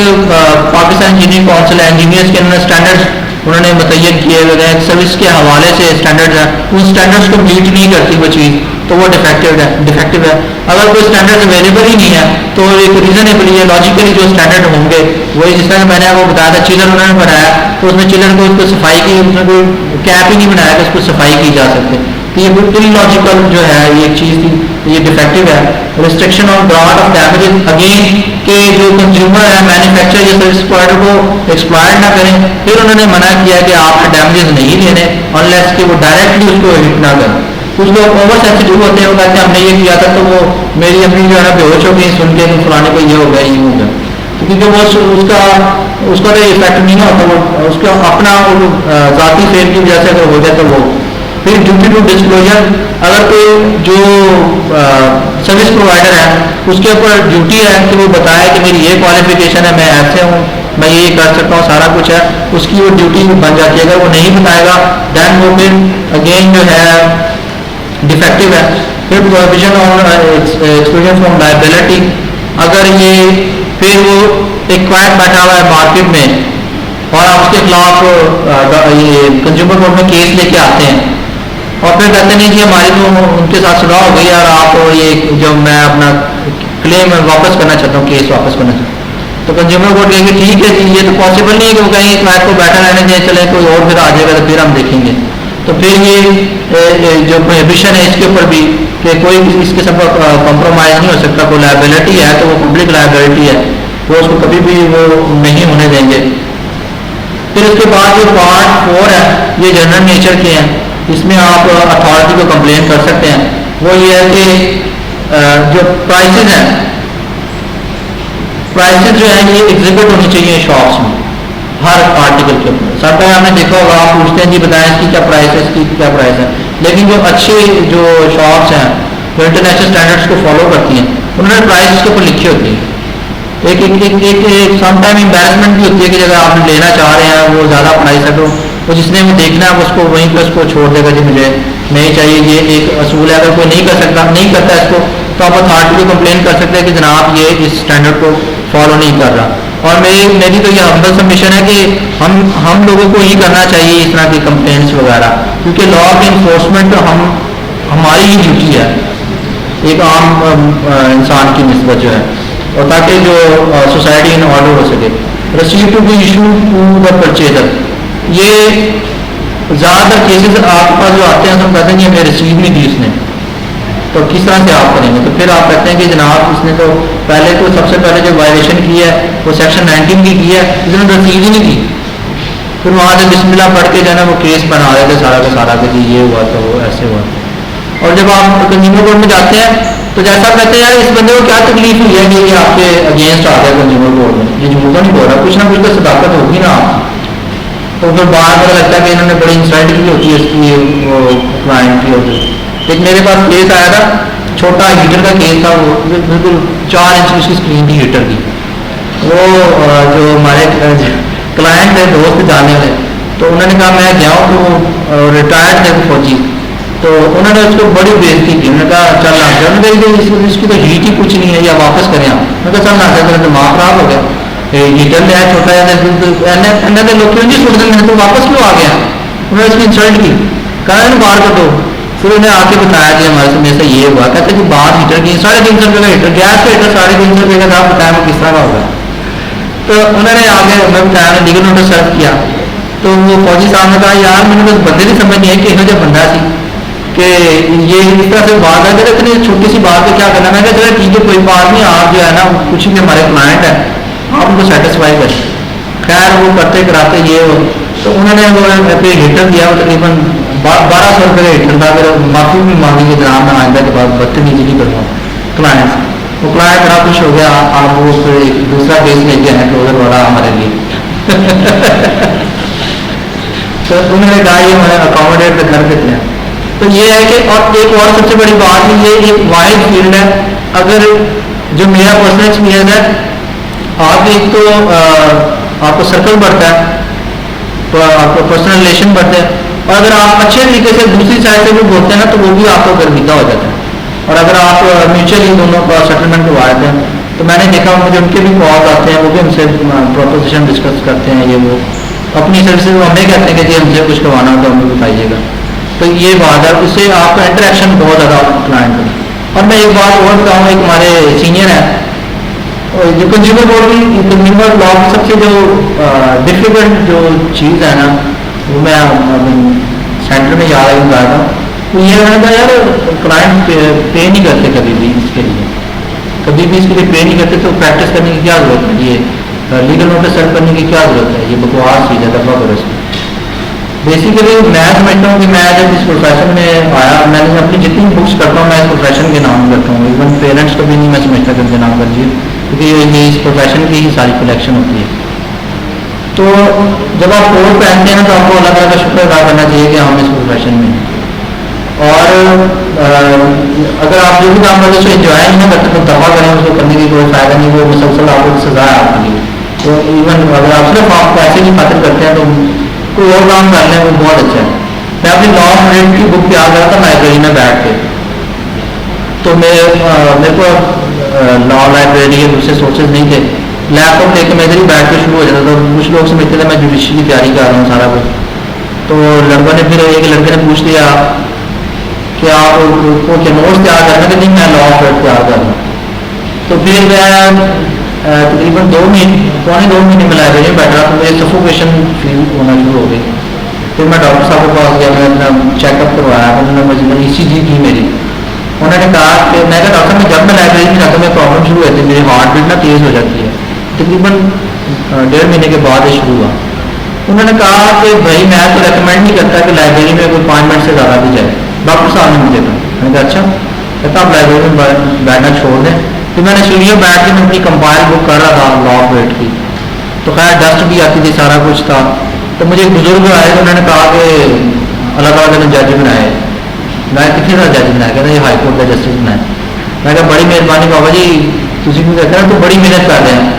پاکستان انجینئرنگ کونسل ہے, انجینئرس کے اندر اسٹینڈرڈ انہوں نے متعین کیے ہوئے ہیں, سروس کے حوالے سے اسٹینڈرڈ ہیں, ان اسٹینڈرڈس کو میٹ نہیں کرتی وہ چیز, تو وہ ڈیفیکٹو ہے. اگر کوئی اسٹینڈرڈ اویلیبل ہی نہیں ہے تو ایک ریزنیبلی یا لاجیکلی جو اسٹینڈرڈ ہوں گے وہی, جس طرح میں نے آپ کو بتایا تھا چلر انہوں نے بنایا تو اس میں چلر کو اس کو صفائی کی, اس میں کوئی کیپ ہی نہیں بنایا کہ اس کو صفائی کی جا سکتے. تو یہ بالکل لاجیکل جو ہے یہ ایک چیز تھی, یہ ڈیفیکٹو ہے. Restriction on grant of damages again کہ جو کنزیومر ہے مینوفیکچر یا سروس پرووائڈر کو ایکسپلائٹ نہ کریں. پھر انہوں نے منع کیا کہ آپ نے ڈیمیجز نہیں لینے انلیس کہ وہ ڈائریکٹلی اس کو ہٹ نہ کریں. کچھ لوگ اوور سینسٹیو ہوتے ہیں, وہ کہتے ہیں ہم نے یہ کیا تھا تو وہ میری اپنی جو ہے نا بے ہوش ہو گئی سن کے فلانے کو یہ ہو گیا یہ ہو گیا, کیونکہ وہ اس کا کوئی افیکٹ نہیں ہوتا, وہ اس کا اپنا ذاتی فیل کی وجہ سے اگر ہو جائے تو وہ. پھر ڈیوٹی ٹو ڈسکلوجر, اگر کوئی جو سروس پرووائڈر ہے اس کے اوپر ڈیوٹی ہے کہ وہ بتائے کہ میری یہ کوالیفیکیشن ہے, میں ایسے ہوں, میں یہ کر سکتا ہوں, سارا کچھ ہے, اس کی وہ ڈیوٹی بن جاتی ہے. اگر وہ نہیں بتائے گا دین وہ پھر اگین جو ہے ڈیفیکٹو ہے. پھر prohibition on exclusion from liability, اگر یہ پھر وہ ایک کوائٹ بیٹھا ہوا ہے مارکیٹ میں اور آپ اس کے خلاف یہ کنزیومر کورٹ میں کیس لے کے آتے ہیں اور پھر کہتے نہیں جی ہماری تو ان کے ساتھ صلاح ہو گئی اور آپ یہ جو میں اپنا کلیم واپس کرنا چاہتا ہوں, کیس واپس کرنا چاہتا ہوں, تو کنزیومر کورٹ کہیں گے ٹھیک ہے جی یہ تو پاسبل نہیں ہے کہ وہ کہیں کوائٹ کو بیٹھا رہنے دیں, چلے کوئی اور پھر آ جائے گا تو پھر ہم دیکھیں گے. تو پھر یہ جو پروہیبیشن ہے اس کے اوپر بھی کہ کوئی اس قسم کا کمپرومائز نہیں ہو سکتا. کوئی لائبلٹی ہے تو وہ پبلک لائبلٹی ہے, وہ اس کو کبھی بھی وہ نہیں ہونے دیں گے. پھر اس کے بعد جو پارٹ 4 ہے یہ جنرل نیچر کے ہیں, اس میں آپ اتھارٹی کو کمپلین کر سکتے ہیں. وہ یہ ہے کہ جو پرائسز ہیں, پرائسز جو ہیں یہ ایگزیبٹ ہونی چاہیے شاپس میں ہر آرٹیکل کے اوپر. سب کا آپ نے دیکھا ہوگا, آپ پوچھتے ہیں جی بتائیں اس کی کیا پرائس ہے, اس کی کیا پرائس ہے, لیکن جو اچھی جو شاپس ہیں جو انٹرنیشنل اسٹینڈرڈس کو فالو کرتی ہیں انہوں نے پرائس اس کے اوپر لکھی ہوتی ہے. ایک سم ٹائم امبیرسمنٹ بھی ہوتی ہے کہ اگر آپ لینا چاہ رہے ہیں وہ زیادہ پرائس ہے تو وہ جس نے وہ دیکھنا ہے اس کو وہیں پہ اس کو چھوڑ دے گا جی مجھے نہیں چاہیے. یہ ایک اصول ہے, اگر کوئی نہیں کر سکتا نہیں کرتا اس کو تو آپ اتھارٹی کو کمپلین کر سکتے ہیں کہ جناب یہ اس اسٹینڈرڈ کو فالو نہیں کر رہا. اور میری تو یہ ہمبل سبمیشن ہے کہ ہم لوگوں کو ہی کرنا چاہیے اس طرح کی کمپلینس وغیرہ, کیونکہ لا کی انفورسمنٹ ہماری ہی ڈیوٹی ہے ایک عام انسان کی نسبت جو ہے, اور تاکہ جو سوسائٹی ان آرڈر ہو سکے. Receipt to be issue to the purchaser, یہ 2 طرح کی رسیٹیں ہوتی ہیں. ایک رسیٹ جو ہے یہ ایک ڈاکیومنٹ ہوتی ہے کہ جب آپ نے کوئی چیز خریدی ہے, ایک ڈاکیومنٹ ہوتا ہے کہ آپ نے یہ چیز خریدی ہے, اور ایک رسیٹ جو ہے یہ زیادہ تر کیسز آپ کے پاس جو آتے ہیں تو ہم کہتے ہیں کہ ہمیں رسیو نہیں دی اس نے، تو کس طرح سے آپ کریں گے؟ تو پھر آپ کہتے ہیں کہ جناب اس نے تو پہلے تو سب سے پہلے جو وائلیشن کی ہے وہ سیکشن 19 کی ہے، اس نے رسیو ہی نہیں کی، پھر وہاں سے بسم اللہ پڑھ کے جو ہے نا وہ کیس بنا رہے تھے سارا کا سارا کہ جی یہ ہوا تو وہ ایسے ہوا. اور جب آپ کنزیومر کورٹ میں جاتے ہیں تو جیسا کہتے ہیں یار اس بندے کو کیا تکلیف ہوئی ہے کہ یہ آپ کے اگینسٹ آ گیا کنزیومر کورٹ میں، یہ جھوٹ تو نہیں بول رہا، کچھ نہ کچھ تو صداقت ہوگی نا آپ. تو پھر باہر پتہ لگتا ہے کہ انہوں نے بڑی انسلٹ کی ہوتی ہے اس کی وہ کلائنٹ کی ہوتی ہے. ایک میرے پاس کیس آیا تھا، چھوٹا ہیٹر کا کیس تھا، وہ بالکل 4 انچ کی اس کی اسکرین تھی ہیٹر کی. وہ جو ہمارے کلائنٹ تھے دوست جانے والے، تو انہوں نے کہا میں گیا ہوں، تو وہ ریٹائرڈ تھے فوجی، تو انہوں نے اس کو بڑی بےزتی کی. انہوں نے کہا چل نہ کر، انہوں نے کہا اس کی تو ہیٹ ہی کچھ نہیں ہے یا واپس کریں آپ. میں کہا چل نہ کر، میرا دماغ خراب ہو گیا، ہیٹر لیا چھوٹا جا لوگ کیوں نہیں چھوڑ دیں، میں تو واپس کیوں آ گیا. انہوں نے اس کی انسلٹ کی، کہا انہوں باہر کر دو. پھر انہیں آ کے بتایا کہ ہمارے سے میرے سے یہ ہوا، کہتے کہ باہر ہیٹر کی 350 روپئے کا ہیٹر، گیس کا ہیٹر 350 روپئے کا تھا، بتایا وہ کس طرح کا ہوگا. تو انہوں نے آگے میں بتایا نے لیگل نوٹس سرو کیا. تو وہ فوجی صاحب نے کہا یار مجھے تو بندے نہیں سمجھ نہیں ہے کہ یہاں جو بندہ سی کہ یہ اس طرح سے بات ہے کہ اتنی چھوٹی سی بات پہ کیا کرنا. میں کہا چلے ٹھیک ہے کوئی بات نہیں، آپ جو ہے نا کچھ بھی ہمارے کلائنٹ ہیں آپ ان کو سیٹسفائی کریں. خیر وہ کرتے کراتے یہ ہو، تو انہوں نے وہ ہیٹر دیا، وہ تقریباً 1200 روپئے کا ہیٹر تھا. پھر معافی بھی مانگی کہ جناب میں آئندہ کے بعد بدتمیزی نہیں کروں کلائنٹ سے. وہ کلائنٹ بڑا خوش ہو گیا. آپ وہ پھر ایک دوسرا کیس لے کے آئے کلوزر والا ہمارے لیے. تو انہوں نے کہا یہ ہمارے اکاموڈیٹ کر دیتے ہیں. تو یہ ہے کہ اور ایک اور سب سے بڑی بات یہ ایک واحد فیلڈ ہے. اگر جو میرا پرسنل ایکسپیرینس ہے، آپ ایک تو آپ کو سرکل بڑھتا ہے، تو آپ کو پرسنل ریلیشن بڑھتے ہیں، اور اگر آپ اچھے طریقے سے دوسری سائڈ سے بھی بولتے ہیں نا تو وہ بھی آپ کو گرمیدہ ہو جاتا ہے. اور اگر آپ میوچلی دونوں کا سیٹلمنٹ کرواتے ہیں تو میں نے دیکھا مجھے ان کے بھی کال آتے ہیں، وہ بھی ہم سے پروپوزیشن ڈسکس کرتے ہیں. یہ وہ اپنی سروسز وہ ہمیں کہتے ہیں کہ جی ہم سے کچھ کروانا ہو تو ہمیں بتائیے گا. تو یہ بات ہے، اس سے آپ کا انٹریکشن بہت زیادہ کلائنٹ ہے. اور میں ایک بات اور بتاؤں، ایک ہمارے سینئر ہیں جو کنزیومر کورٹ کی کنزیومر لا کی سب سے جو ڈفیکلٹ جو چیز ہے نا، وہ میں سینٹر میں جا رہا تھا، وہ یہ ہے کہ یار کلائنٹ پے نہیں کرتے کبھی بھی اس کے لیے، کبھی بھی اس کے لیے پے نہیں کرتے. تو پریکٹس کرنے کی کیا ضرورت ہے، یہ لیگل نوٹس سرو کرنے کی کیا ضرورت ہے، یہ بکواس چیز ہے دفعہ برس میں. بیسیکلی میں سمجھتا ہوں کہ میں جب اس پروفیشن میں آیا، میں نے اپنی جتنی بکس کرتا ہوں میں اس پروفیشن کے نام کرتا ہوں. ایون پیرنٹس کو بھی نہیں میں سمجھتا کہ ان کے نام کر دیے، کیونکہ یہ اس پروفیشن کی ہی ساری کلیکشن ہوتی ہے. تو جب آپ کوٹ پہنتے ہیں نا تو آپ کو اللہ تعالیٰ کا شکر ادا کرنا چاہیے کہ ہم اس پروفیشن میں ہیں. اور اگر آپ جو بھی کام کرتے ہیں اس کو انجوائے نہیں نہ کرتے تو دفاع کریں، اس کو کرنے کی کوئی فائدہ نہیں، وہ مسلسل آپ کو سزا ہے آپ کے لیے. تو ایون اگر آپ صرف آپ پیسے کی خاطر کرتے ہیں تو کوئی اور کام کر لیں وہ بہت اچھا ہے. میں اپنی لا آف ریٹ کی بک یاد رہا تھا لائبریری میں بیٹھ کے، تو میرے کو لا لائبریری یا دوسرے سورسز نہیں تھے، لیپ ٹاپ لے کے میں ادھر ہی بیٹھ کے شروع ہو جاتا تھا. کچھ لوگ سمجھتے تھے میں جوڈیشری کی تیاری کر رہا ہوں سارا کچھ. تو لڑکوں نے پھر ایک لڑکے نے پوچھ لیا کہ آپ کو کیا نوٹس تیار کرنا، کہ نہیں میں لا آف ریٹ تیار کر رہا ہوں. تو پھر میں تقریباً 2 مہینے میں لائبریری میں بیٹھا تو میری سفوکیشن فیل ہونا شروع ہو گئی. پھر میں ڈاکٹر صاحب کے پاس گیا، میں اپنا چیک اپ کروایا، انہوں نے مجھے ECG کی میری. انہوں نے کہا کہ میں کہا ڈاکٹر میں جب میں لائبریری میں جاتا ہوں میں پرابلم شروع ہوتی ہے، میری ہارٹ بیٹ نا تیز ہو جاتی ہے. تقریباً 1.5 مہینے کے بعد یہ شروع ہوا. انہوں نے کہا کہ بھائی میں تو ریکمینڈ نہیں کرتا کہ لائبریری میں کوئی 5 منٹ سے زیادہ بھی جائے. ڈاکٹر صاحب نے مجھے کہا. میں نے کہا اچھا، کہتا آپ لائبریری میں بیٹھنا چھوڑ دیں. پھر میں نے سیڑھیوں بیٹھ کے میں اپنی کمپائل بک کر رہا تھا لا آف ریٹ کی، تو خیر ڈسٹ بھی آتی تھی، سارا کچھ تھا. تو مجھے ایک بزرگ آئے تو انہوں نے کہا کہ اللہ تعالیٰ نے جج بنائے. میں کتنے سارا جج بنایا، کہتے ہیں یہ ہائی کورٹ کا جسٹس بنائے. میں کہا بڑی مہربانی بابا جی، تھی بھی کہتے ہیں تو بڑی محنت کر رہے ہیں.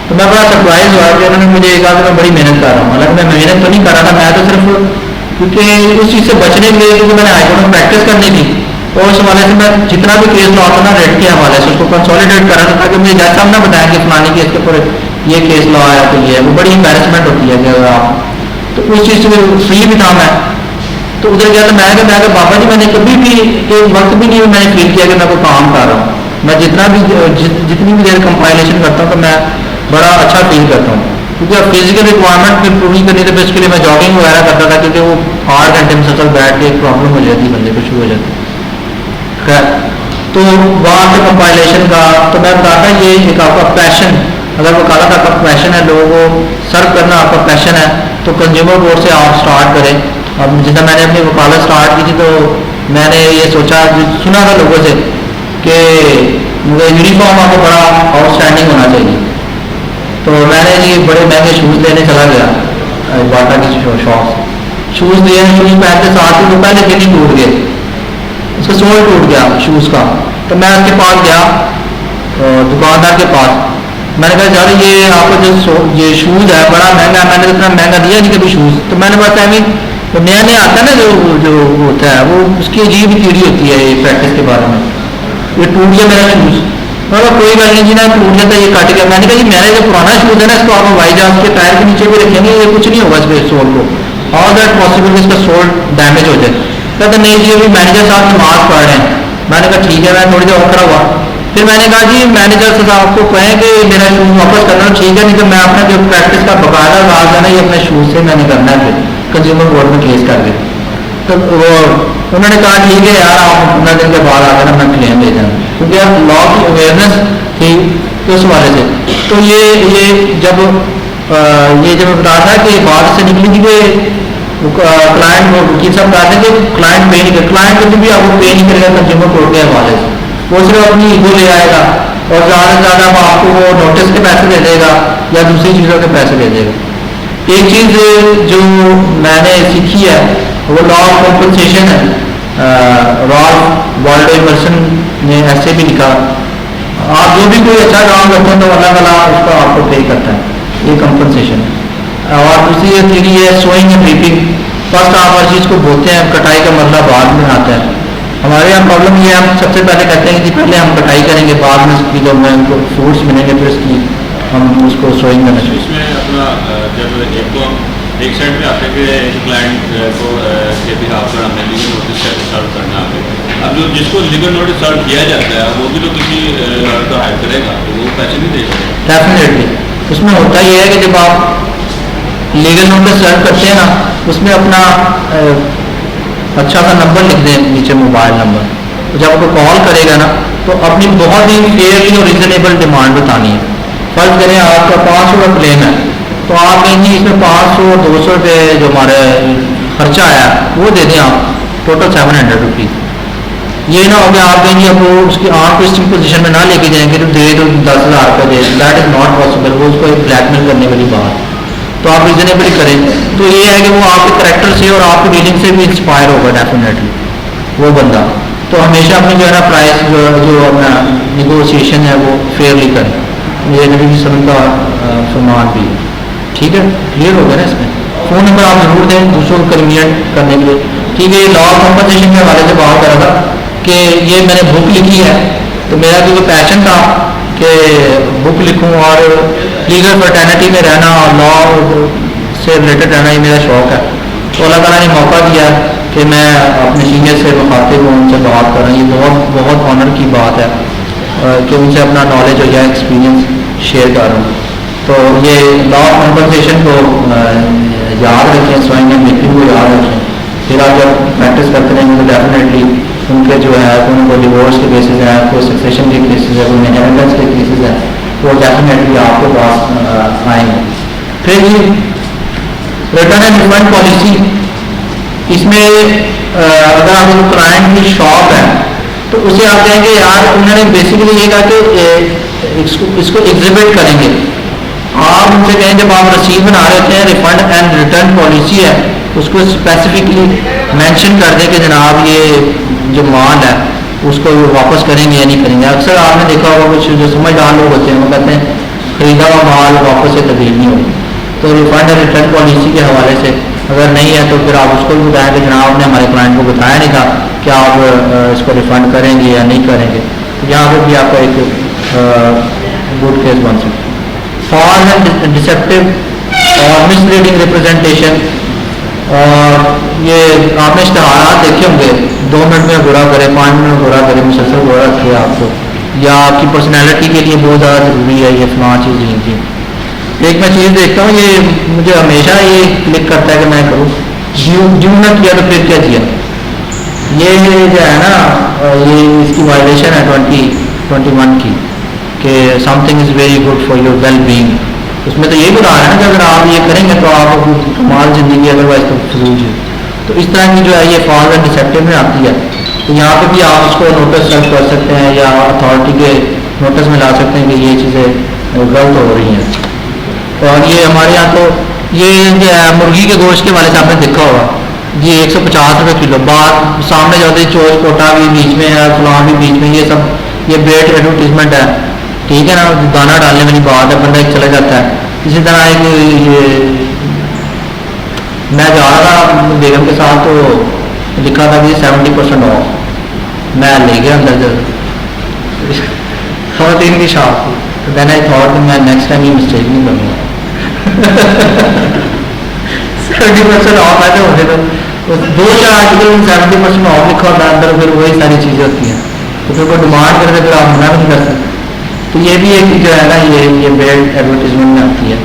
تو میں بڑا سرپرائز ہوا کہ انہوں نے مجھے کہا کہ میں بڑی محنت کر رہا ہوں. حالانکہ میں محنت تو نہیں کر رہا تھا، میں تو صرف کیونکہ اس چیز سے بچنے کے لیے کیونکہ میں نے ہائی کورٹ میں پریکٹس کرنی تھی، اور اس حوالے سے میں جتنا بھی کیس لا ہوتا نا ریٹ کے حوالے سے اس کو کنسالیڈیٹ کر رہا تھا تاکہ مجھے جج صاحب نہ بتائیں کہ فلانی کیس کے اوپر یہ کیس لا ہے تو یہ ہے. وہ بڑی امبیرسمنٹ ہوتی ہے کہ اگر آپ تو اس چیز سے فری بھی تھا میں. تو ادھر گیا تو میں کہا بابا جی میں نے کبھی بھی ایک وقت بھی نہیں میں نے فیل کیا کہ میں کوئی کام کر رہا ہوں. میں جتنا بھی جتنی بھی دیر کمپائلیشن کرتا ہوں تو میں بڑا اچھا فیل کرتا ہوں. کیونکہ فزیکل ریکوائرمنٹ پھر پوری کرنی تو پھر اس کے لیے میں جاگنگ وغیرہ کرتا تھا، کیونکہ وہ 8 گھنٹے مسلسل بیٹھ کے ایک پرابلم ہو جاتی بندے کو، شروع ہو جاتی. خیر تو وہاں سے کمپائلیشن کا تو میں بتا تھا یہ ایک آپ کا پیشن، اگر وکالت آپ کا پیشن ہے، لوگوں کو سرو کرنا آپ کا پیشن ہے، تو کنزیومر کورٹ سے آپ سٹارٹ کریں. اب جتنا میں نے اپنی وکالت سٹارٹ کی تھی تو میں نے یہ سوچا، سنا تھا لوگوں سے کہ یونیفارم آپ کو بڑا آؤٹ اسٹینڈنگ ہونا چاہیے. تو میں نے جی بڑے مہنگے شوز لینے چلا گیا باٹا کی شاپ سے. شوز لیے، شوز پہنتے ساتھ ہی وہ پہلے دن ہی ٹوٹ گئے، اس کا سول ٹوٹ گیا شوز کا. تو میں اس کے پاس گیا دکاندار کے پاس، میں نے کہا یار یہ آپ کا جو یہ شوز ہے بڑا مہنگا، میں نے اتنا مہنگا دیا نہیں کبھی شوز. تو میں نے بس وہ نیا نیا آتا ہے نا جو ہوتا ہے وہ اس کی عجیب تھیوری ہوتی ہے یہ پریکٹس کے بارے میں. یہ ٹوٹ گیا میرا شوز، کوئی بات نہیں جی نا ٹوٹ جاتا ہے یہ کٹ گیا. میں نے کہا جی میرا جو پرانا شوز ہے نا اس کو آپ وائی جہاز کے ٹائر کے نیچے بھی رکھیں گے یہ کچھ نہیں ہوگا اس کے سول کو، آل دیٹ پاسبل اس کا سول ڈیمیج ہو جائے. کہتے نہیں جی ابھی مینیجر صاحب نماز پڑھ رہے ہیں. میں نے کہا ٹھیک ہے، میں تھوڑی دیر اور کھڑا ہوا. پھر میں نے کہا جی مینیجر صاحب کو کہیں کہ میرا شوز واپس کرنا، ٹھیک ہے، نہیں تو میں اپنا جو پریکٹس کا باقاعدہ راز ہے نا یہ اپنے شوز سے میں نے کرنا ہے، پھر کنزیومر کورٹ میں کیس کر کے. تو وہ انہوں نے کہا ٹھیک ہے یار آپ 15 دن کے بعد آ کر میں کلیم دے دوں، کیونکہ لا کی اویئرنیس تھی تو اس حوالے سے. تو یہ جب بتا تھا کہ بات سے نکلی تھی کہ کلائنٹ وکیل صاحب کہتے ہیں کہ کلائنٹ پے نہیں کرے، کلائنٹ کبھی بھی آپ کو پے نہیں کرے گا کنزیومر کورٹ کے حوالے سے. وہ صرف اپنی ایگو لے آئے گا اور زیادہ سے زیادہ آپ کو وہ نوٹس کے پیسے دے دے گا یا دوسری چیزوں کے پیسے دے دے گا. ایک چیز جو میں نے سیکھی ہے وہ لا آف کمپنسیشن ہے. رالف والڈو ایمرسن نے ایسے بھی لکھا، آپ جو بھی کوئی اچھا کام کرتے ہیں تو اللہ تعالیٰ اس کو آپ کو پے کرتا ہے، یہ کمپنسیشن ہے. اور دوسری یہ تھیوری ہے سوئنگ اینڈ ریپنگ. فرسٹ آپ ہر چیز کو بوتے ہیں، کٹائی کا مرحلہ بعد میں آتا ہے. ہمارے یہاں پرابلم یہ ہے ہم سب سے پہلے کہتے ہیں کہ پہلے ہم کٹائی کریں گے، بعد میں اس کی جب ہم کو فروٹس ملیں گے پھر اس کی ہم اس کو سوئنگ کرنا چاہیے. اس میں اپنا جب ایک سائڈ میں آتے کہ کلائنٹ کو کے بہاف پر ہمیں لیگل نوٹس سرو کرنا آتے، اب جو جس کو لیگل نوٹس سرو کیا جاتا ہے وہ بھی تو کسی کا ہائر کرے گا تو وہ پیسے نہیں دے سکتے. ڈیفینیٹلی اس میں ہوتا یہ ہے کہ جب آپ لیگل نوٹس سرو کرتے ہیں نا اس میں اپنا اچھا سا نمبر لکھ دیں نیچے، موبائل نمبر. جب آپ کو کال کرے گا نا تو اپنی بہت ہی فیئرلی اور ریزنیبل ڈیمانڈ بتانی ہے. فرض کریں آپ کا 500 کا کلیم ہے تو آپ کہیں گے اس میں 500-200 روپے جو ہمارے خرچہ آیا وہ دے دیں آپ، ٹوٹل 700 روپیز. یہ نہ ہو کہ آپ کہیں گے اب وہ اس کی آپ کو اس پوزیشن میں نہ لے کے جائیں گے تو دے تو 10,000 روپے دے، دیٹ از ناٹ پاسبل. وہ اس کو ایک بلیک میل کرنے والی بات. تو آپ ریزنیبلی کریں. تو یہ ہے کہ وہ آپ کے کریکٹر سے اور آپ کی ڈیلنگ سے بھی انسپائر ہوگا ڈیفینیٹلی وہ بندہ. تو ہمیشہ اپنی جو ہے نا پرائز جو اپنا نیگوسیشن ہے وہ فیئرلی کریں. یہ نبی صلی اللہ علیہ وسلم کا فرمان بھی ہے. ٹھیک ہے، کلیئر ہو گیا نا. اس میں فون نمبر آپ ضرور دیں دوسروں کو کنوینئنٹ کرنے کے لیے. ٹھیک ہے، یہ لا آف کمپنسیشن کے حوالے سے بات کر رہا تھا کہ یہ میں نے بک لکھی ہے تو میرا جو پیشن تھا کہ بک لکھوں اور لیگل فرٹرنیٹی میں رہنا اور لا سے ریلیٹڈ رہنا یہ میرا شوق ہے. تو اللہ تعالیٰ نے موقع دیا کہ میں اپنے سینئر سے مخاطب ہوں، ان سے بات کر رہا ہوں. یہ بہت بہت آنر کی بات ہے کہ ان سے اپنا نالج اور یا ایکسپیرینس شیئر کر رہا ہوں. تو یہ لا آف کمپنسیشن کو یاد رکھیں، سوئنگ اینڈ ریپنگ کو یاد رکھیں. پھر آپ جب پریکٹس کرتے رہیں گے تو ڈیفینیٹلی ان کے جو ہے ان کو ڈیورس کے کیسز ہیں، کوئی سکسیشن کے کیسز ہیں، کوئی انہیریٹنس کے کیسز ہیں، وہ ڈیفینیٹلی آپ کے پاس آئیں گے. پھر ریٹرن اینڈ ریفنڈ پالیسی. اس میں اگر آپ کو کلائنٹ کی شاپ ہے تو اسے آپ کہیں گے یار انہوں نے بیسیکلی یہ کہا کہ اس کو ایگزیبٹ کریں گے. آپ ان سے کہیں جب آپ رسید بنا رہے ہوتے ہیں ریفنڈ اینڈ ریٹرن پالیسی ہے اس کو اسپیسیفکلی مینشن کر دیں کہ جناب یہ جو مال ہے اس کو واپس کریں گے یا نہیں کریں گے. اکثر آپ نے دیکھا ہوگا کچھ جو سمجھدار لوگ ہوتے ہیں وہ کہتے ہیں خریدا ہوا مال واپس سے تبدیل نہیں ہوگی. تو ریفنڈ اینڈ ریٹرن پالیسی کے حوالے سے اگر نہیں ہے تو پھر آپ اس کو بھی بتائیں کہ جناب نے ہمارے کلائنٹ کو بتایا نہیں تھا کہ آپ اس کو ریفنڈ کریں گے یا نہیں کریں گے. یہاں پہ بھی آپ کا ایک گڈ کیس بن سکتا ہے. فالس اینڈ ڈسیپٹیو اور مس لیڈنگ ریپرزینٹیشن. اور یہ آپ نے اشتہارات دیکھے ہوں گے 2 منٹ میں برا کرے، 5 منٹ میں برا کرے، مسلسل برا رکھے آپ کو، یا آپ کی پرسنالٹی کے لیے بہت زیادہ ضروری ہے یہ فلاں چیز. ایک میں چیز دیکھتا ہوں، یہ مجھے ہمیشہ یہ کلک کرتا ہے کہ میں کروں، ڈیو نہ کیا تو پھر کیا کیا. یہ جو ہے نا یہ اس کی وائلیشن ہے 2021 کی کہ something is very good for your wellbeing. اس میں تو یہ بتا رہا ہے نا کہ اگر آپ یہ کریں گے تو آپ کمال زندگی، ادروائز تو فضول چیز. تو اس طرح کی جو ہے یہ فالس اینڈ ڈسیپٹیو میں آتی ہے. تو یہاں پہ بھی آپ اس کو نوٹس سرو کر سکتے ہیں یا اتھارٹی کے نوٹس میں لا سکتے ہیں کہ یہ چیزیں غلط ہو رہی ہیں. اور یہ ہمارے یہاں تو یہ جو ہے مرغی کے گوشت کے والے سے آپ نے دیکھا ہوگا، یہ 150 روپے کلو. بات سامنے جو ہوتی ہے چوٹ کوٹا بھی بیچ میں ہے، فلاں بھی بیچ میں، یہ سب یہ بیٹ ایڈورٹیزمنٹ ہے. ٹھیک ہے نا، دانا ڈالنے والی بات ہے، بندہ ایک چلا جاتا ہے. اسی طرح ایک یہ میں جا رہا تھا بیگم کے ساتھ تو لکھا تھا کہ 70% آف. میں لے گیا اندر جب خواتین کی شاپ تھی تو دین آئی تھاٹ کہ میں نیکسٹ ٹائم یہ مسٹیک نہیں کروں گا. 70% آف آتے ہوتے تو 2-4 آرٹیکل 70% آف لکھا ہوتا ہے اندر، پھر وہی ساری چیزیں ہوتی ہیں. تو پھر کوئی ڈیمانڈ کرتے پھر آپ منع بھی نہیں کر سکتے. تو یہ بھی ایک جو ہے نا یہ بیڈ ایڈورٹیزمنٹ میں آتی ہے.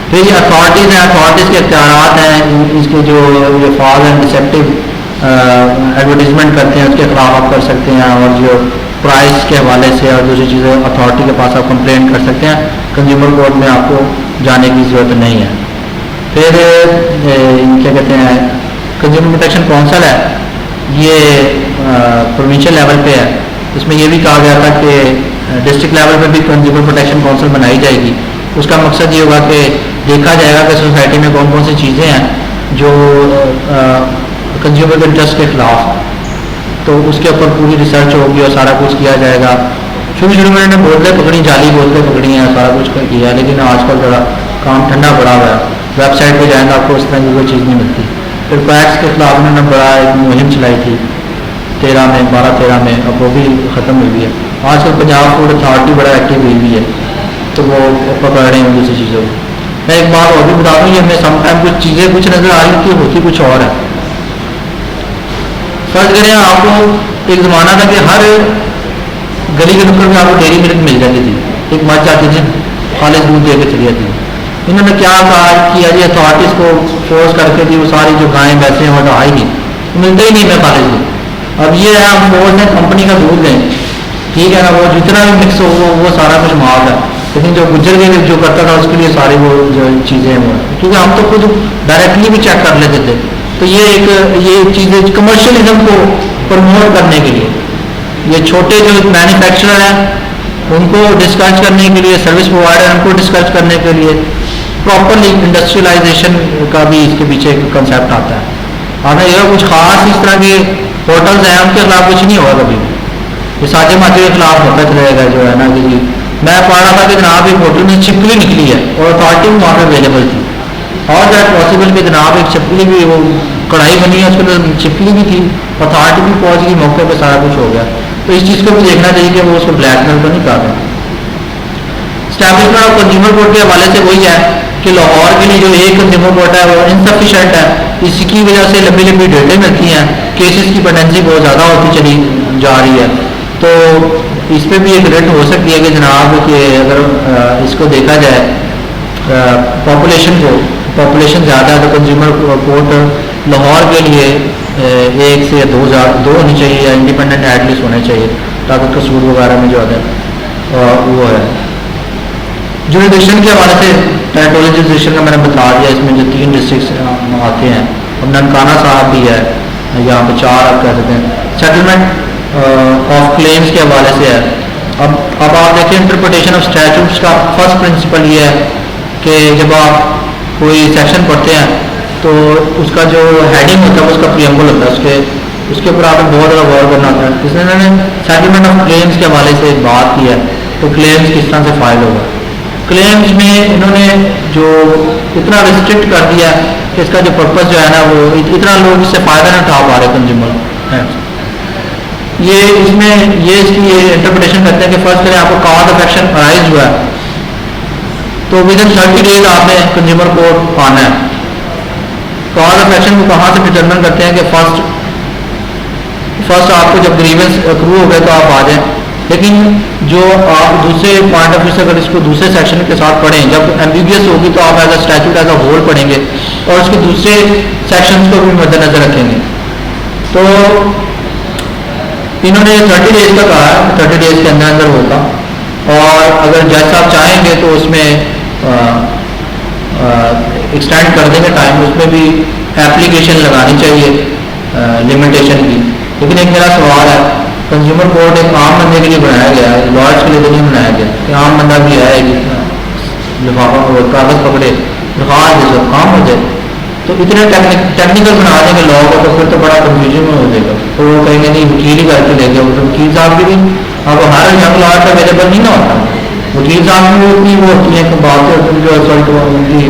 پھر یہ اتھارٹیز ہیں، اتھارٹیز کے اختیارات ہیں، اس کے جو یہ فالس اینڈ ڈسیپٹیو ایڈورٹیزمنٹ کرتے ہیں اس کے خلاف آپ کر سکتے ہیں. اور جو پرائز کے حوالے سے اور دوسری چیزیں اتھارٹی کے پاس آپ کمپلین کر سکتے ہیں. کنزیومر کورٹ میں آپ کو جانے کی ضرورت نہیں ہے. پھر کیا کہتے ہیں کنزیومر پروٹیکشن کونسل ہے، یہ پروونشل لیول پہ ہے. اس میں یہ بھی کہا گیا تھا کہ ڈسٹرکٹ لیول پہ بھی کنزیومر پروٹیکشن کونسل بنائی جائے گی. اس کا مقصد یہ ہوگا کہ دیکھا جائے گا کہ سوسائٹی میں کون کون سی چیزیں ہیں جو کنزیومر کے انٹرسٹ کے خلاف. تو اس کے اوپر پوری ریسرچ ہوگی اور سارا کچھ کیا جائے گا. شروع میں نے بوتلیں پکڑی، جعلی بوتلیں پکڑی ہیں، سارا کچھ کیا ہے، لیکن آج کل ذرا کام ٹھنڈا پڑا ہوا ہے. ویب سائٹ پہ جائیں گے آپ کو اس طرح کی کوئی چیز نہیں ملتی. پھر پیکس کے خلاف انہوں نے بڑا ایک مہم چلائی تھی 12-13 میں، اب وہ بھی ختم ہوئی ہے. آج کل پنجاب فوڈ اتھارٹی بڑا ایکٹیو ہوئی ہوئی ہے، تو وہ پکڑ رہے ہیں دوسری چیزوں کو. میں ایک بات اور بھی بتا دوں، یہ ہمیں سم ٹائم کچھ چیزیں کچھ نظر آ رہی تھی، ہوتی کچھ اور ہے. فرض کریں آپ کو ایک زمانہ تھا کہ ہر گلی کے نکڑ میں آپ کو ڈیری ملک مل جاتی تھی، ایک مجھ جاتی تھی خالص دودھ دے کے چلی جاتی تھی. انہوں نے کیا کیا جی اتھارٹیز کو فورس کر کے جی وہ ساری جو گائیں ویسے ہیں وہ آئی نہیں، ملتا ہی نہیں میں خالص دودھ. اب یہ ہے ہم فورس ہیں کمپنی کا دودھ لیں، ٹھیک ہے نا، وہ جتنا بھی مکس ہو وہ سارا کچھ معاف ہے. لیکن جو گجر کے جو کرتا تھا اس کے لیے ساری وہ جو چیزیں ہیں وہ، کیونکہ ہم تو خود ڈائریکٹلی بھی چیک کر لیتے تھے. تو یہ چیزیں کمرشلزم کو پروموٹ کرنے کے لیے یہ چھوٹے جو مینوفیکچرر ہیں ان کو ڈسکرج کرنے کے لیے، سروس پرووائڈر ان کو ڈسکرج کرنے کے لیے پراپرلی انڈسٹریلائزیشن کا بھی اس کے پیچھے ایک کنسیپٹ آتا ہے. ہمیں یہ کچھ خاص اس طرح کے ہوٹلز ہیں ان کے خلاف کچھ نہیں ہوگا کبھی. یہ ساجے ماجے کے خلاف ہوتا رہے گا جو ہے نا کہ جی میں پڑھ رہا تھا کہ جناب ایک ہوٹل میں چھپکلی نکلی ہے اور اتھارٹی بھی وہاں پہ اویلیبل تھی. اور دیٹ پاسبل کہ جناب ایک چھپکلی بھی وہ کڑھائی بنی ہے اس کے اندر چھپکلی بھی تھی، اتھارٹی بھی پہنچ گئی موقع پہ، سارا کچھ ہو گیا. تو اس چیز کو بھی دیکھنا چاہیے کہ وہ اس کو بلیک میل تو نہیں کر رہے. اسٹیبلشمنٹ آف کنزیومر کورٹ کے حوالے سے وہی ہے کہ لاہور کے لیے جو ایک کنزیومر کورٹ ہے وہ انسفیشینٹ ہے. اس کی وجہ سے لمبی لمبی ڈیٹیں ملتی ہیں، کیسز کی پینڈنسی بہت زیادہ ہوتی چلی جا رہی ہے. تو اس پہ بھی ایک ریٹ ہو سکتی ہے کہ جناب کہ اگر اس کو دیکھا جائے پاپولیشن زیادہ ہے تو کنزیومر کورٹ لاہور کے لیے 1 سے 2 ہونی چاہیے یا انڈیپینڈنٹ ایٹ لیسٹ ہونے چاہیے تاکہ قصور وغیرہ میں جو ہے وہ ہے. جوریڈکشن کے حوالے سے ٹیریٹوریل جوریڈکشن کا میں نے بتا دیا. اس میں جو 3 ڈسٹرکٹس آتے ہیں، اب ننکانہ صاحب بھی ہے، یہاں پہ 4 آپ کہہ سکتے ہیں. سیٹلمنٹ آف کلیمز کے حوالے سے ہے. اب آپ دیکھیں انٹرپریٹیشن آف اسٹیچوٹس کا فرسٹ پرنسپل یہ ہے کہ جب آپ کوئی سیکشن پڑھتے ہیں تو اس کا جو ہیڈنگ ہوتا ہے اس کا پریمبل ہوتا ہے، اس کے اوپر آپ کو بہت زیادہ غور کرنا ہوتا ہے. اس میں انہوں نے سیٹلمنٹ آف کلیمز کے حوالے سے بات کی ہے. تو کلیمز کس طرح سے فائل ہوگا. کلیمز میں انہوں نے جو اتنا ریسٹرکٹ کر دیا کہ اس کا جو پرپز جو ہے نا وہ اتنا لوگ اس سے فائدہ نہ اٹھا پا رہے کنزیومر. یہ اس میں یہ اس کی انٹرپریٹیشن کرتے ہیں کہ فرض کریں آپ کو کاز آف ایکشن ارائز ہوا ہے تو ود ان 30 days آپ نے کنزیومر کورٹ آنا ہے. کاز آف ایکشن کو کہاں سے ڈٹرمن کرتے ہیں کہ فرسٹ آپ کو جب گریونس اکرو ہو گئے تو آپ آ جائیں، لیکن جو آپ دوسرے پوائنٹ آف ویو سے اگر اس کو دوسرے سیکشن کے ساتھ پڑھیں، جب ایمبیبیس ہوگی تو آپ as a statute as a whole پڑھیں گے اور اس کے دوسرے سیکشنز کو بھی مد نظر رکھیں گے. تو انہوں نے 30 ڈیز کا کہا ہے، 30 ڈیز کے اندر اندر ہوگا. اور اگر جج صاحب چاہیں گے تو اس میں ایکسٹینڈ کر دیں گے ٹائم، اس میں بھی اپلیکیشن لگانی چاہیے لمیٹیشن کی. لیکن ایک میرا سوال ہے، کنزیومر کورٹ ایک عام بندے کے لیے بنایا گیا ہے، لائرس کے لیے تو نہیں بنایا گیا کہ عام بندہ بھی ہے لفافہ کاغذ پکڑے درخواست دے سب کام ہو جائے. تو اتنے ٹیکنیکل بنا دیں گے لا کو تو پھر تو بڑا کنفیوژن میں ہو جائے گا. تو وہ کہیں گے نہیں وکیل ہی کر کے لے گئے، وکیل صاحب بھی اب ہر ینگ لائر اویلیبل نہیں نہ ہوتا. وکیل صاحب بھی اتنی وہ ہوتی ہیں کہ بات جو اصل ان کی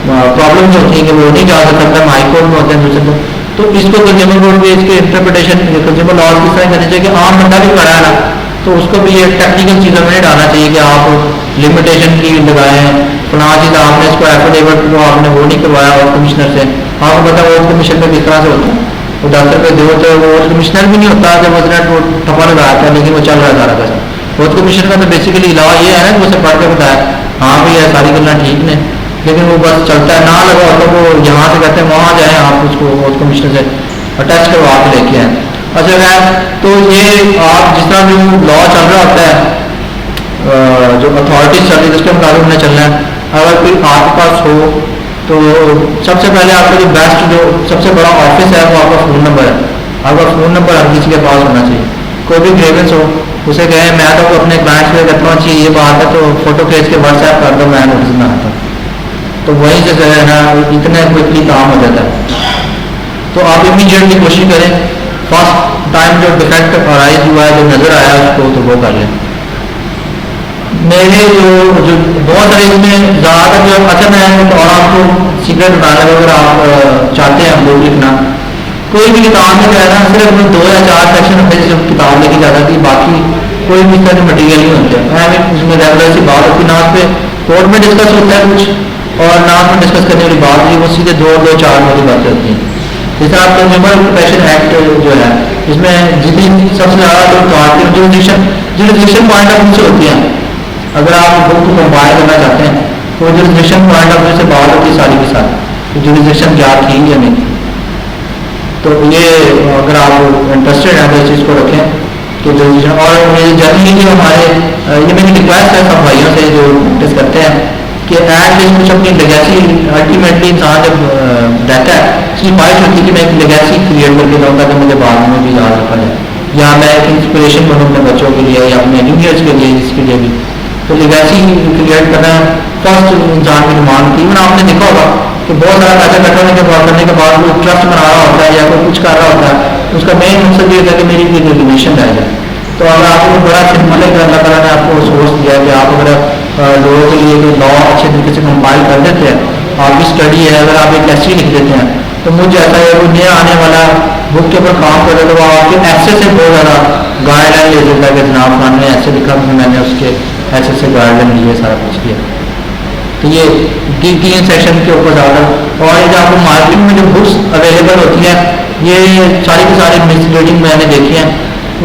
پرابلم جو ہوتی ہے کہ وہ نہیں جا سکتا، ہائی کورٹ میں ہوتے ہیں دوسرے. تو اس کو کنزیومر کورٹ بھی اس کے انٹرپریٹیشن کنزیومر لاز کس طرح کرنی چاہیے کہ عام بندہ بھی کھڑا ہے نا، تو اس کو بھی یہ ٹیکنیکل چیزوں میں نہیں ڈالنا چاہیے کہ آپ لمیٹیشن کی لگائیں فلاں چیز آپ نے اس کو ایفیڈیوٹ کو آپ نے وہ نہیں کروایا اور کمشنر سے. آپ کو پتا وہ کمیشن میں کس طرح سے ہوتا ہے، وہ 10 روپئے دو تو وہ کمشنر بھی نہیں ہوتا جب وہ ٹھپا لگایا تھا لیکن وہ چل رہا ہے سارا پیسہ. وہ کمیشن کا تو بیسیکلی لا یہ ہے نا کہ اسے پڑھ کے بتایا ہاں بھی ہے ساری گلیں ٹھیک نے، لیکن وہ بس چلتا ہے نہ لگا تو وہ یہاں سے کہتے ہیں وہاں جائیں آپ اس کو بہت کمشنر سے اٹیچ کروا کے لے کے آئیں. اچھا ہے تو یہ آپ جس طرح جو لا چل رہا ہوتا ہے جو اتھارٹیز چل رہی ہے اس کے مطابق میں چلنا ہے. اگر کوئی آپ کے پاس ہو تو سب سے پہلے آپ کا جو بیسٹ جو سب سے بڑا آفس ہے وہ آپ کا فون نمبر ہے. آپ کا فون نمبر ہر کسی کے پاس ہونا چاہیے. کوئی بھی گریونس ہو اسے کہیں میں تو اپنے کلائنٹس پہ کہتا ہوں اچھی یہ بات ہے تو فوٹو کھینچ کے واٹس ایپ کر دو میں نوٹس میں آتا ہوں، تو وہیں سے جو ہے نا اتنا کوئکلی کام ہو جاتا ہے. تو آپ امیڈیٹلی کوشش کریں فرسٹ ٹائم جو ڈیفیکٹ ارائز ہوا ہے جو نظر آیا اس کو تو وہ کر لیں. میرے جو بہت سارے اس میں زیادہ تر جو اچھا میں اور آپ کو سیکرٹ بتا لگا اگر آپ چاہتے ہیں بک لکھنا کوئی بھی کتاب میں جو ہے نا صرف 2 یا 4 سیکشن ہوتے ہیں جس کتاب لکھی جاتی ہے، باقی کوئی بھی اس طرح کے مٹیریل نہیں ہوتے. اس میں ریگولر سی بات ہوتی ہے نہ اس پہ کورٹ میں ڈسکس ہوتا ہے کچھ اور نہ اس میں ڈسکس کرنے والی بات نہیں، وہ سیدھے 2-4 والی باتیں ہوتی ہیں. جس طرح کنزیومر پروٹیکشن ایکٹ جو ہے اس میں جتنی سب سے زیادہ جو جوریسڈکشن پوائنٹ آف ویو سے ہوتی ہیں، اگر آپ بک کو کمپائل کرنا چاہتے ہیں تو جوریسڈکشن پوائنٹ آف ویو سے بات ہوتی ہے ساری کے ساتھ جوریسڈکشن کیا تھی یا نہیں تھی. تو یہ اگر آپ انٹرسٹیڈ ہیں تو اس چیز کو رکھیں کہ جوریسڈکشن. اور میری جنرلی ہمارے یہ میری ریکویسٹ ہے سب بھائیوں سے جو پریکٹس کرتے ہیں کہ ایٹ لیسٹ کچھ اپنی لیگیسی الٹیمیٹلی انسان جب رہتا ہے اس کی خواہش ہوتی ہے کہ میں ایک لیگیسی کریٹ کر کے جاؤں تاکہ مجھے بعد میں بھی یاد رکھا جائے یا میں ایک انسپریشن بنوں اپنے بچوں کے لیے یا اپنے جونیئرس کے لیے اس کے لیے بھی. تو لیگیسی کریٹ کرنا فرسٹ انسان کی ڈیمانڈ کی. آپ نے دیکھا ہوگا کہ بہت سارا پیسہ اکٹھا کرنے کے بعد وہ ٹرسٹ بنا رہا ہوتا ہے یا کوئی کچھ کر رہا ہوتا ہے اس کا مین مقصد یہ ہوتا ہے کہ میری کوئی ریکگنیشن رہ جائے. تو اگر آپ کو بڑا سمپل ہے کہ اللہ تعالیٰ نے آپ کو سورس دیا ہے کہ آپ اگر لوگوں کے لیے کوئی لا اچھے طریقے سے کمپائل کر دیتے ہیں، آپ کی اسٹڈی ہے اگر آپ ایک ایسی لکھ دیتے ہیں تو مجھے ایسا ہے کوئی نیا آنے والا بک کے اوپر کام کر رہے تو وہ آپ کے ایسے سے بہت زیادہ گائڈ لائن لے دیتا ہے کہ جناب خان نے ایسے لکھا میں نے اس کے ایسے سے گائڈ لائن لیے سارا کچھ کیا. تو یہ 3 سیکشن کے اوپر زیادہ. اور یہ جو آپ کو مارکیٹ میں جو بکس اویلیبل ہوتی ہیں یہ ساری کی ساری مس ریڈنگ میں نے دیکھی ہیں،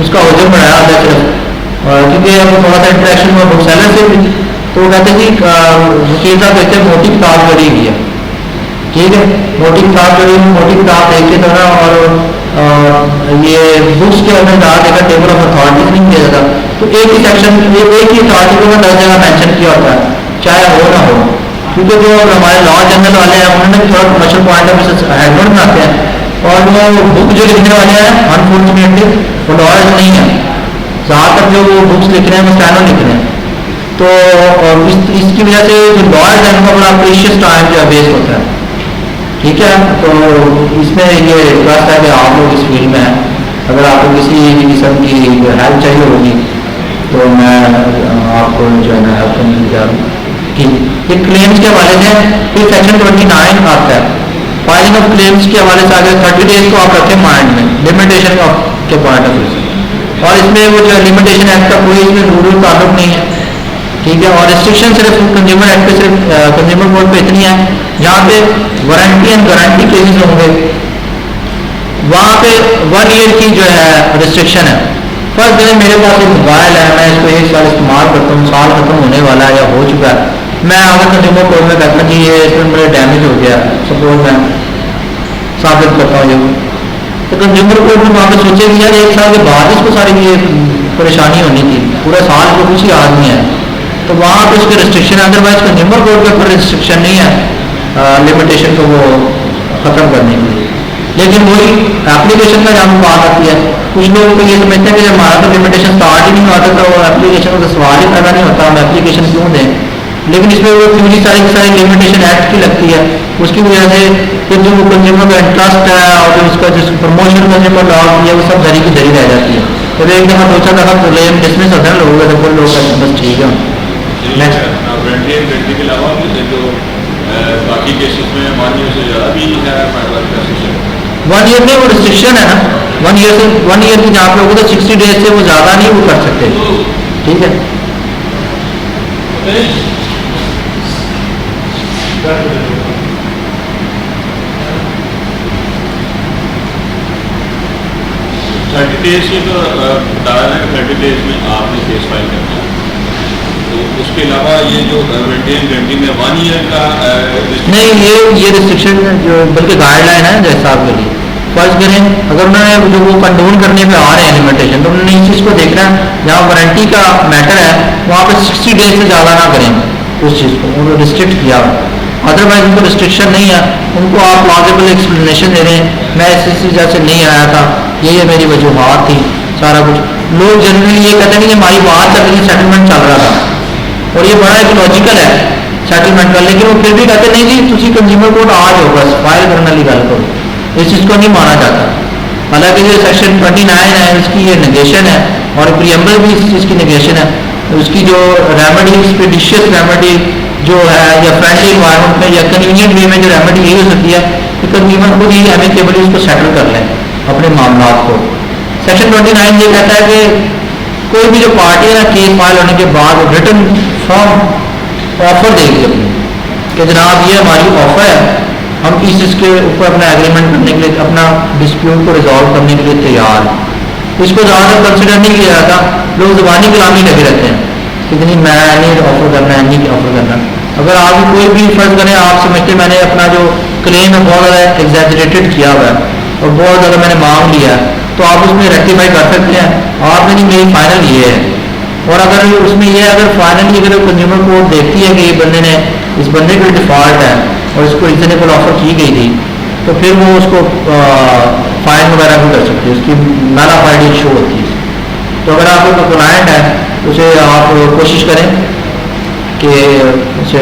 اس کا وجہ بڑھایا ہوتا ہے صرف کیونکہ اب تھوڑا سا انٹریکشن ہوا بک سیلر سے بھی تو وہ کہتے ہیں کہ وکیل صاحب کہتے ہیں موٹی کتاب چڑھی ہوئی ہے، ٹھیک ہے موٹی کتاب چڑھی ہوئی موٹی کتاب دیکھ کے تھوڑا. اور یہ بکس کے اندر ڈال دے کر ٹیبل آف اتھارٹیز نہیں کیا جاتا تو ایک ہی سیکشن ایک ہی اتھارٹی کو 10 جگہ مینشن کیا ہوتا ہے چاہے ہو نہ ہو. کیونکہ جو ہمارے لا جنرل والے ہیں انہوں نے بھی تھوڑا کمرشل پوائنٹ آف ویو سے ہیڈ بناتے ہیں اور وہ بک جو لکھنے والے ہیں انفارچونیٹلی وہ لائرز نہیں ہیں. زیادہ تر جو وہ بکس لکھ رہے ہیں وہ اسٹینو لکھ رہے ہیں. تو اس کی وجہ سے جو لائرز ہیں ان کا بڑا پریشیس ٹائم جو ہے ویسٹ ہوتا ہے. ٹھیک ہے تو اس میں یہ ریکویسٹ ہے کہ آپ لوگ اس فیلڈ میں ہیں اگر آپ کو کسی بھی قسم کی ہیلپ چاہیے ہوگی تو میں آپ کو جو ہے نا ہیلپ کرنے کی تیار ہوں. یہ کلیمس کے حوالے سے پھر سیکشن 29 آتا ہے فائلنگ آف کلیمس کے حوالے سے آگے 30 ڈیز کو آپ رکھیں مائنڈ میں لمیٹیشن کے پوائنٹ آف ویو سے. اور اس میں وہ جو لمیٹیشن ایکٹ کا کوئی اس میں رول تعلق نہیں ہے، ٹھیک ہے. اور ریسٹرکشن صرف کنزیومر ایکٹ پہ صرف کنزیومر کورٹ پہ اتنی ہے جہاں پہ وارنٹی اینڈ گارنٹی کیسز ہوں گے وہاں پہ 1 ایئر کی جو ہے ریسٹرکشن ہے. فرض کریں میرے پاس ایک موبائل ہے, میں اس کو 1 سال استعمال کرتا ہوں, سال ختم ہونے والا ہے یا ہو چکا ہے, میں اگر کنزیومر کورٹ میں کہتا ہوں کہ یہ اس میں میرا ڈیمیج ہو گیا, سپوز میں ثابت کرتا ہوں یہ, تو کنزیومر کورٹ میں وہاں پہ سوچے کہ یار 1 سال کے بعد اس کو ساری یہ پریشانی ہونی تھی, پورا سال کو کچھ ہی آدمی ہے, تو وہاں پہ اس کے ریسٹرکشن ہے. ادروائز کنزیومر کورٹ کے اوپر ریسٹرکشن نہیں ہے لمیٹیشن کو وہ ختم کرنے کے لیے. لیکن وہی اپلیکیشن کا جہاں بات آتی ہے, کچھ لوگ تو یہ سمجھتے ہیں کہ جب ہمارا تو لمیٹیشن اسٹارٹ ہی نہیں ہوتا تو اپلیکیشن کا سوال ہی پیدا نہیں ہوتا, ہم اپلیکیشن کیوں دیں. لیکن اس میں وہ پوری ساری لمیٹیشن ایکٹ کی لگتی ہے, اس کی وجہ سے کہ جو کنزیومر کا انٹرسٹ ہے اور اس کا جس پروموشن کا جو لا ہے وہ سب ذریعے کی ذریعے رہ جاتی ہے. جب ایک دفعہ 2-4 دفعہ کلیم ڈسمس ہوتا ہے لوگوں کا تو کوئی لوگ بس ٹھیک ہے. وارنٹی اینڈ گارنٹی کے علاوہ جو باقی کیسز میں 1 ایئر سے زیادہ بھی ہے 1 ایئر میں وہ ریسٹرکشن ہے نا, 1 ایئر سے 1 ایئر کی جہاں پہ ہوگا تو 60 ڈیز سے وہ زیادہ نہیں وہ کر سکتے. ٹھیک ہے. تھرٹی ڈیز یہ تو بتایا ہے کہ 30 ڈیز میں آپ نے کیس فائل کرنا ہے, تو اس کے علاوہ یہ جو وارنٹی اینڈ گارنٹی میں 1 ایئر کا نہیں, یہ ریسٹرکشن جو بلکہ گائیڈ لائن ہے جیسا آپ کے لیے. فرض کریں اگر انہوں نے جو وہ کنٹرول کرنے پہ آ رہے ہیں لمیٹیشن, تو انہوں نے اس چیز کو دیکھنا ہے جہاں وارنٹی کا میٹر ہے وہاں پہ 60 ڈیز سے زیادہ نہ کریں اس چیز کو, انہوں نے ریسٹرکٹ کیا. ادروائز ان کو ریسٹرکشن نہیں ہے, ان کو آپ پلازیبل ایکسپلینیشن دے رہے ہیں, میں اس وجہ سے نہیں آیا تھا, یہ میری وجوہات تھی, سارا کچھ. لوگ جنرلی یہ کہتے ہیں کہ ہماری بات چل رہی ہے, سیٹلمنٹ چل رہا تھا, اور یہ بڑا ایک لاجیکل ہے سیٹلمنٹ کا, لیکن وہ پھر بھی کہتے نہیں جی تھی کنزیومر کورٹ آ جاؤ بس فائل کرنے والی گل کرو, اس چیز کو نہیں مانا جاتا. حالانکہ جو سیکشن 29 ہے اس کی یہ نگیشن ہے, اور پریمبل بھی اس چیز کی نگیشن ہے. اس کی جو ریمیڈی ایکسپیڈیشیس ریمیڈی جو ہے یا فرینڈلی انوائرمنٹ میں یا کنوینئنٹ وے میں جو ریمیڈی یہی ہو سکتی ہے کہ کنزیومر خود ہی ایمیکیبلی اس کو سیٹل کر لیں اپنے معاملات کو. سیکشن 29 یہ کہتا ہے کہ کوئی بھی جو پارٹی ہے نا کیس فائل ہونے کے بعد ریٹن فارم آفر دے گی اپنی کہ جناب یہ ہماری آفر ہے, ہم اس چیز کے اوپر اپنا ایگریمنٹ کرنے کے لیے, اپنا ڈسپیوٹ کو ریزالو کرنے کے لیے تیار ہیں. اس کو زیادہ کنسیڈر نہیں کیا جاتا, لوگ زبانی کلامی لگے رہتے ہیں کہ نہیں میں نہیں آفر کرنا ہے, نہیں آفر کرنا. اگر آپ کوئی بھی فرض کریں آپ سمجھتے میں نے اپنا جو کلیم ہے بہت زیادہ ایگزیجریٹڈ کیا ہوا ہے اور بہت زیادہ میں نے مانگ لیا ہے, تو آپ اس میں ریکٹیفائی کر سکتے ہیں. آپ نے نہیں میری فائنل یہ ہے, اور اگر اس میں یہ اگر فائنلی اگر کنزیومر کورٹ دیکھتی ہے کہ یہ بندے نے اس بندے کو ڈیفالٹ ہے اور اس کو ریزنیبل آفر کی گئی تھی, تو پھر وہ اس کو فائن وغیرہ بھی کر سکتے ہیں, اس کی میلا فائڈ ایشو ہوتی ہے. تو اگر آپ کا کلائنٹ ہے اسے آپ کوشش کریں کہ اسے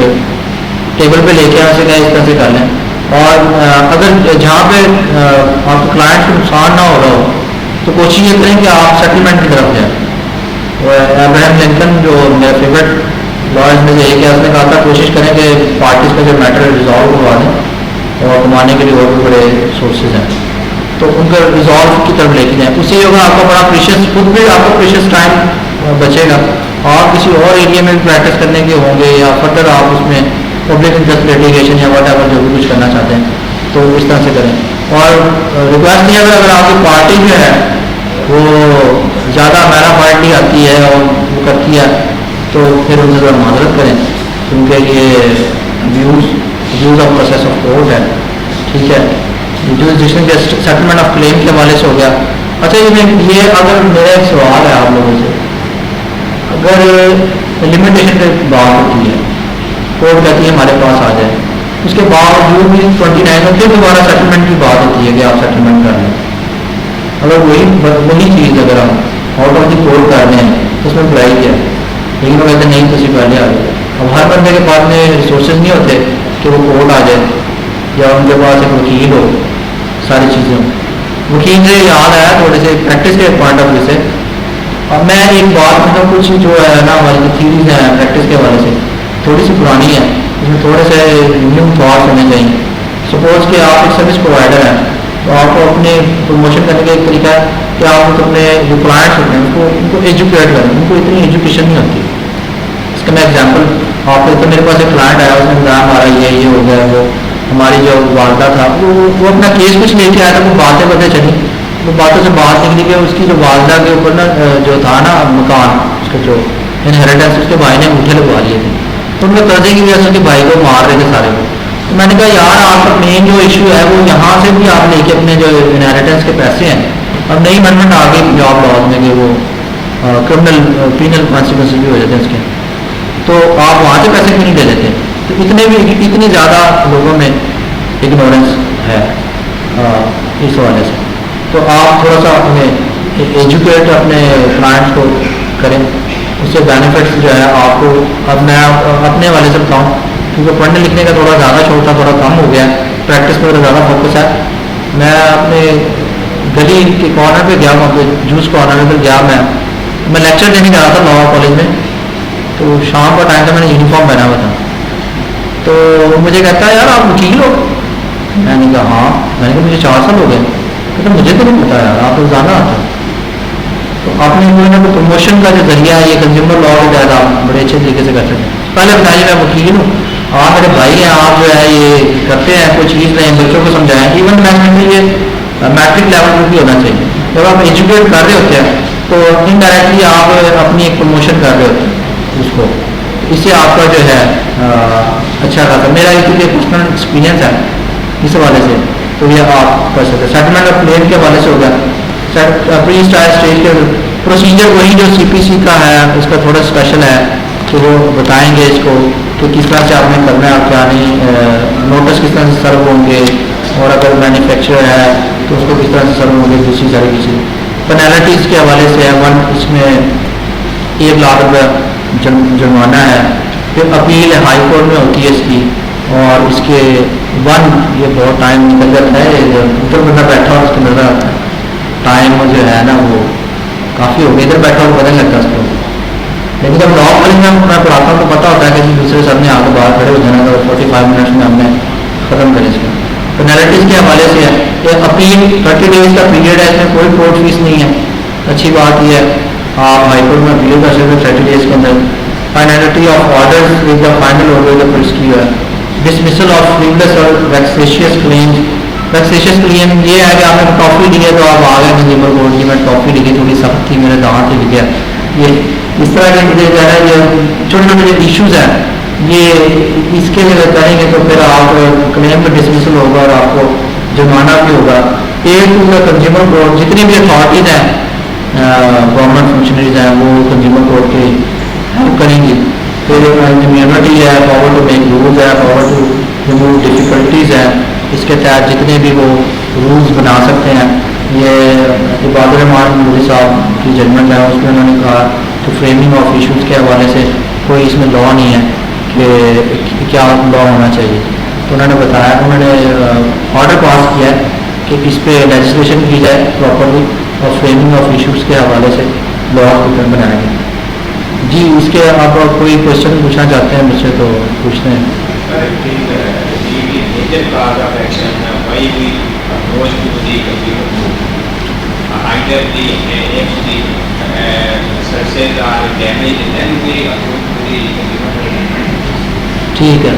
ٹیبل پہ لے کے آ سکیں, اس طرح سے کر لیں. اور اگر جہاں پہ آپ کے کلائنٹ کو نقصان نہ ہو رہا ہو تو کوشش یہ کریں کہ آپ سیٹلمنٹ کی طرف جائیں. ابراہم لنکن جو میرا فیوریٹ لائرز میں سے ایک ہے, اس نے کہا تھا کوشش کریں کہ پارٹیز کا جو میٹر ریزالو کروا دیں, اور کمانے کے لیے اور بھی بڑے سورسز ہیں تو ان کا ریزالو کی طرف لے کے جائیں. اس سے ہوگا آپ کا بڑا پریشیس, خود بھی آپ کا پریشیس ٹائم بچے گا, اور کسی اور ایریا میں بھی پریکٹس کرنے کے ہوں گے یا فردر آپ اس میں پبلک انٹرسٹ لیٹیگیشن یا واٹ ایور جو بھی کچھ کرنا چاہتے ہیں تو اس طرح سے کریں. اور ریکویسٹ یہ اگر آپ کی پارٹی جو ہے وہ زیادہ میرا پارٹی آتی ہے اور وہ کرتی ہے تو پھر ان سے ذرا معذرت کریں, کیونکہ یہ abuse of process of court ہے. ٹھیک ہے, جوریسڈکشن کے سیٹلمنٹ آف کلیم کے حوالے سے ہو گیا. اچھا یہ اگر میرا ایک سوال ہے آپ لوگوں سے, اگر لمیٹیشن پہ بات ہوتی ہے, کورٹ کہتی ہے ہمارے پاس آ جائے, اس کے باوجود بھی 29 میں پھر دوبارہ سیٹلمنٹ کی بات ہوتی ہے کہ آپ سیٹلمنٹ کر لیں, اگر وہی چیز اگر ہم آؤٹ آف دی کورٹ کر دیں تو اس میں برائی کیا ہے, لیکن وہ کہتے نہیں تو پہلے آ جائے. اب ہر بندے کے پاس میں ریسورسز نہیں ہوتے کہ وہ کورٹ آ جائے یا ان کے پاس ایک وکیل ہو, ساری چیزیں. وکیل سے یاد آیا تھوڑے سے پریکٹس کے پوائنٹ آف ویو سے. اب میں ایک بات مطلب کچھ جو ہے نا ہماری تھیریز ہیں پریکٹس کے حوالے سے تھوڑی سی پرانی ہے, اس میں تھوڑے سے نیو تھاٹس ہونے چاہیے. سپوز کہ آپ ایک سروس پرووائڈر ہیں تو آپ کو اپنے پروموشن کرنے کا ایک طریقہ ہے کہ آپ اپنے جو کلائنٹس ہوتے ہیں ان کو ایجوکیٹ کریں, ان کو اتنی ایجوکیشن نہیں ہوتی. اس کا میں ایگزامپل آپ کو, تو میرے پاس ایک کلائنٹ آیا, اس نے بتایا ہمارا یہ ہو گیا, وہ ہماری جو والدہ تھا وہ اپنا کیس کچھ لے کے آیا تھا, وہ باتیں پتہ چلی وہ باتوں سے بات نکلی کہ اس کی جو والدہ کے اوپر نا جو تھا نا مکان، اس کا جو انہیریٹنس اس کے بھائی نے انگوٹھے لگوا لیے تھے، تو ان کے قرضے کی وجہ سے اس کے بھائی کو مار رہے تھے سارے کو. تو میں نے کہا یار آپ کا مین جو ایشو ہے وہ یہاں سے بھی آپ لے کے اپنے جو انہیریٹنس کے پیسے ہیں، اب نئی امینڈمنٹ آ گئی پنجاب لاز میں کہ وہ کرمنل پینل کانسیکوینسز بھی ہو جاتے ہیں اس کے، تو آپ وہاں سے پیسے کیوں نہیں دے دیتے؟ تو اتنی زیادہ لوگوں میں اگنورینس ہے اس حوالے سے. تو آپ تھوڑا سا ایجوکیٹ اپنے کلائنٹ کو کریں، اس سے بینیفٹس جو ہے آپ کو. اب میں اپنے والے سے بتاؤں کیونکہ پڑھنے لکھنے کا تھوڑا زیادہ شوق تھا، تھوڑا کم ہو گیا، پریکٹس پہ زیادہ فوکس ہے. میں اپنے گلی کے کارنر پہ گیا، وہاں پہ جوس کارنر پہ گیا، میں لیکچر دینے جا رہا تھا لاء کالج میں. تو شام کا ٹائم تھا، میں نے یونیفارم پہنا ہوا تھا. تو مجھے کہتا ہے یار آپ وکیل ہو؟ میں نے کہا ہاں. میں نے کہا مجھے 4 سال ہو گئے. کہتا مجھے تو نہیں پتا یار، آپ روزانہ آتے. تو آپ نے کوئی نہ کوئی پروموشن کا جو ذریعہ ہے یہ کنزیومر لاء کے تحت آپ بڑے اچھے طریقے سے کر سکتے ہیں. پہلے بتائیے میں وکیل ہوں، آپ میرے بھائی ہیں، آپ جو ہے یہ کرتے ہیں کوئی چیز نہیں، بچوں کو سمجھائیں. ایون میں یہ میٹرک لیول پر بھی ہونا چاہیے. جب آپ ایجوکیٹ کر رہے ہوتے ہیں تو انڈائریکٹلی آپ اپنی ایک پروموشن کر رہے ہوتے ہیں اس کو. اس سے آپ کا جو ہے اچھا خاصا. میرا یہ کیونکہ پرسنل ایکسپیرینس ہے اس حوالے سے، تو یہ آپ کر سکتے ہیں. سیٹلمنٹ آف کلیم کے حوالے سے ہو گیا. پری اسٹیج کے پروسیجر وہی جو سی پی سی کا ہے، اس کا تھوڑا اسپیشل ہے کہ وہ بتائیں گے اس کو کہ کس طرح سے آپ نے کرنا ہے اور کیا نہیں، نوٹس کس طرح سے سرو ہوں گے، اور اگر مینوفیکچر ہے تو اس کو کس طرح سے سرو ہوں گے. دوسری ساری چیزیں پینالٹیز کے حوالے سے ہے. اس میں 1 لاکھ روپے جرمانہ ہے. پھر اپیل ہائی کورٹ میں ہوتی ہے اس کی، اور اس کے یہ بہت ٹائم نکل جاتا ہے. ادھر بندہ بیٹھا اور اس کے نظر آتا ہے ٹائم جو ہے نا وہ کافی ہو گیا، ادھر بیٹھا ہوا پتہ نہیں لگتا اس کو. لیکن جب لاء کالج میں پڑھاتا ہوں تو پتہ ہوتا ہے کہ دوسرے سر نے آگے باہر کھڑے ہو جانا تو 45 منٹس میں ہم نے ختم کریں. اس کو پینالٹیز کے حوالے سے ہے. یہ اپیل 30 ڈیز کا پیریڈ ہے، اس میں کوئی کورٹ فیس نہیں ہے. اچھی بات یہ ہے آپ ہائی کورٹ میں اپیل کر سکتے 30 ڈیز کے اندر. Finality of orders with the final order police کی ہے. ڈسمسل آف فریولس اور ویکسیشیس کلیم. ویکسیشیس کلیم یہ ہے کہ آپ نے ٹافی لی ہے تو آپ آ گئے کنزیومر کورٹ کی، میں ٹافی لکھی تھوڑی سخت تھی، میرے دانت سے لکھا. یہ اس طرح کے مجھے جو ہے یہ چھوٹے چھوٹے جو ایشوز ہیں یہ اس کے لیے کریں گے تو پھر آپ کلیم میں ڈسمسل ہوگا اور آپ کو جرمانہ بھی ہوگا. ایک کنزیومر کورٹ جتنی بھی اتھارٹیز ہیں گورنمنٹ فنکشنریز ہیں وہ کنزیومر کورٹ کے ہیلپ کریں گی. پھر امیونٹی ہے، پاور ٹو میک رولز ہے، پاور ٹو ریموو ڈیفیکلٹیز ہے. اس کے تحت جتنے بھی وہ رولز بنا سکتے ہیں. یہ عباد الرحمان مودی صاحب کی ججمنٹ ہے، اس میں انہوں نے کہا کہ فریمنگ آف ایشوز کے حوالے سے کوئی اس میں لاء نہیں ہے کہ کیا لاء ہونا چاہیے. تو انہوں نے بتایا، انہوں نے آرڈر پاس کیا ہے کہ اس پہ لیجسلیشن کی جائے پراپرلی اور فریمنگ آف ایشوز کے حوالے سے لاء بنائیں گے. جی اس کے آپ کوئی کوشچن پوچھنا چاہتے ہیں مجھ سے تو پوچھتے ہیں. ٹھیک ہے،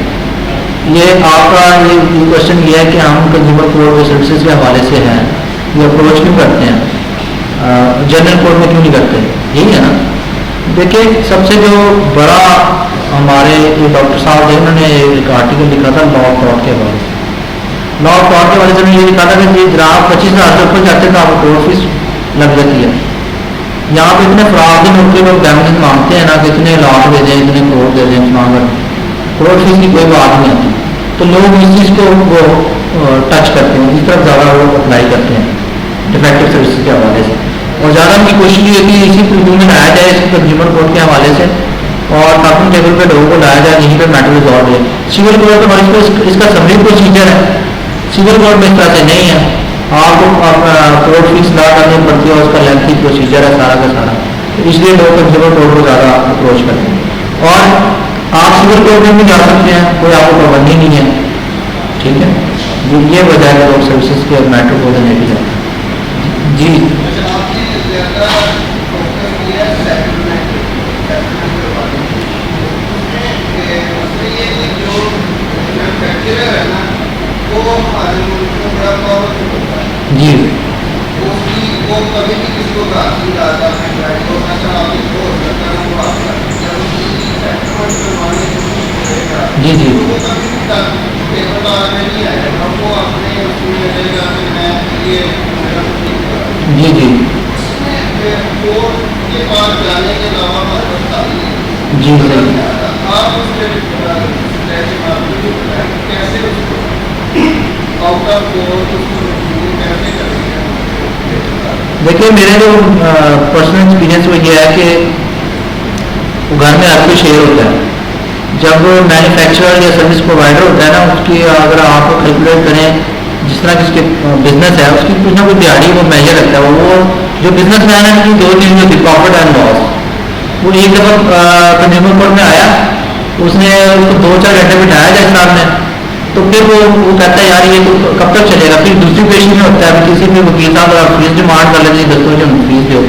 یہ آپ کا یہ کوشچن یہ ہے کہ ہم کنزیومر کورٹ سروسز کے حوالے سے ہیں یہ اپروچ کیوں کرتے ہیں، جنرل کورٹ میں کیوں نہیں کرتے، یہی ہے نا. دیکھیں سب سے جو بڑا ہمارے ڈاکٹر صاحب تھے، انہوں نے ایک آرٹیکل لکھا تھا لاء آف کورٹ کے حوالے سے. لاء آف کورٹ کے حوالے سے یہ لکھا تھا کہ جب آپ 25,000 سے اوپر جاتے ہیں تو آپ کو کورٹ فیس لگ جاتی ہے. یہاں پہ اتنے فراڈ ہو کے لوگ ڈیمیجز مانگتے ہیں نا کہ اتنے لاکھ دے دیں، اتنے کروڑ دے دیں، کورٹ فیس کی کوئی بات نہیں آتی. تو لوگ اس چیز کو وہ ٹچ کرتے ہیں، اس طرف زیادہ وہ اپلائی کرتے ہیں ڈیفیکٹو سروسز کے حوالے سے. اور زیادہ ان کی کوشش یہ ہوتی ہے اسی اردو میں لایا جائے اس کو کنزیومر کورٹ کے حوالے سے، اور ٹاکنگ ٹیبل پہ لوگوں کو لایا جائے، یہیں پہ میٹر ریزالو ہے. سول کورٹ تو اس کا سمری پروسیجر ہے، سول کورٹ میں اس طرح سے نہیں ہے. آپ کو کورٹ فیس ادا کرنی پڑتی ہے اور اس کا لینتھی پروسیجر ہے سارا کا سارا. اس لیے لوگ کنزیومر کورٹ کو زیادہ اپروچ کرتے ہیں. اور آپ سول کورٹ میں بھی جا سکتے ہیں، کوئی آپ کو پابندی نہیں ہے. ٹھیک ہے، یہ وجہ ہے لوگ سروسز کے میٹر کو دینے کی جاتے ہیں. جی جی جی جی جی دیکھیے میرے جو پرسنل ایکسپیرینس وہ یہ ہے کہ گھر میں ہر کوئی شیئر ہوتا ہے. جب مینوفیکچرر یا سروس پرووائڈر ہوتا ہے نا, اس کی اگر آپ کیلکولیٹ کریں جس طرح جس کے بزنس ہے اس کی کچھ نہ کچھ دیہڑی وہ میجر رکھتا ہے. وہ جو بزنس مین ہے ان کی دو چیزیں ہوتی پروفٹ اینڈ لاس. وہ ایک دفعہ کنزیومر کورٹ میں آیا, اس نے اس کو 2-4 گھنٹے بٹھایا جائے صاحب نے, تو پھر وہ کہتا ہے یار یہ تو کب تک چلے گا. پھر دوسری پیشی میں ہوتا ہے کسی بھی وکیل صاحب آپ فیس ڈیمانڈ کر لیتے ہیں 10 جو فیس دو,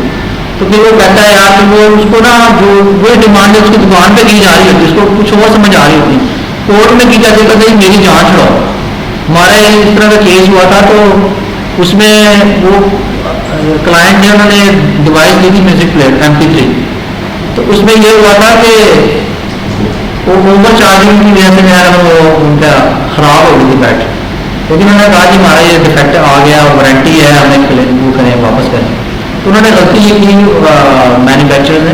تو پھر وہ کہتا ہے یار وہ اس کو نا جو وہ ڈیمانڈ ہے اس کی دکان پہ کی جا رہی ہوتی ہے, اس کو کچھ اور سمجھ آ رہی ہوتی ہے. کورٹ میں کی جاتی ہے کہ میری جان چھڑاؤ. ہمارا اس طرح کا کیس ہوا تھا, تو اس میں وہ کلائنٹ نے انہوں نے ڈیوائس دی تھی میوزک پلیئر MP3. تو اس میں یہ ہوا تھا کہ وہ اوور چارجنگ کی وجہ سے وہ ان کا خراب ہو گئی تھی بیٹ. لیکن انہوں نے کہا کہ ہمارا یہ ڈیفیکٹ آ گیا, وارنٹی ہے, ہمیں وہ کریں واپس کریں. تو انہوں نے غلطی یہ کی مینوفیکچرر نے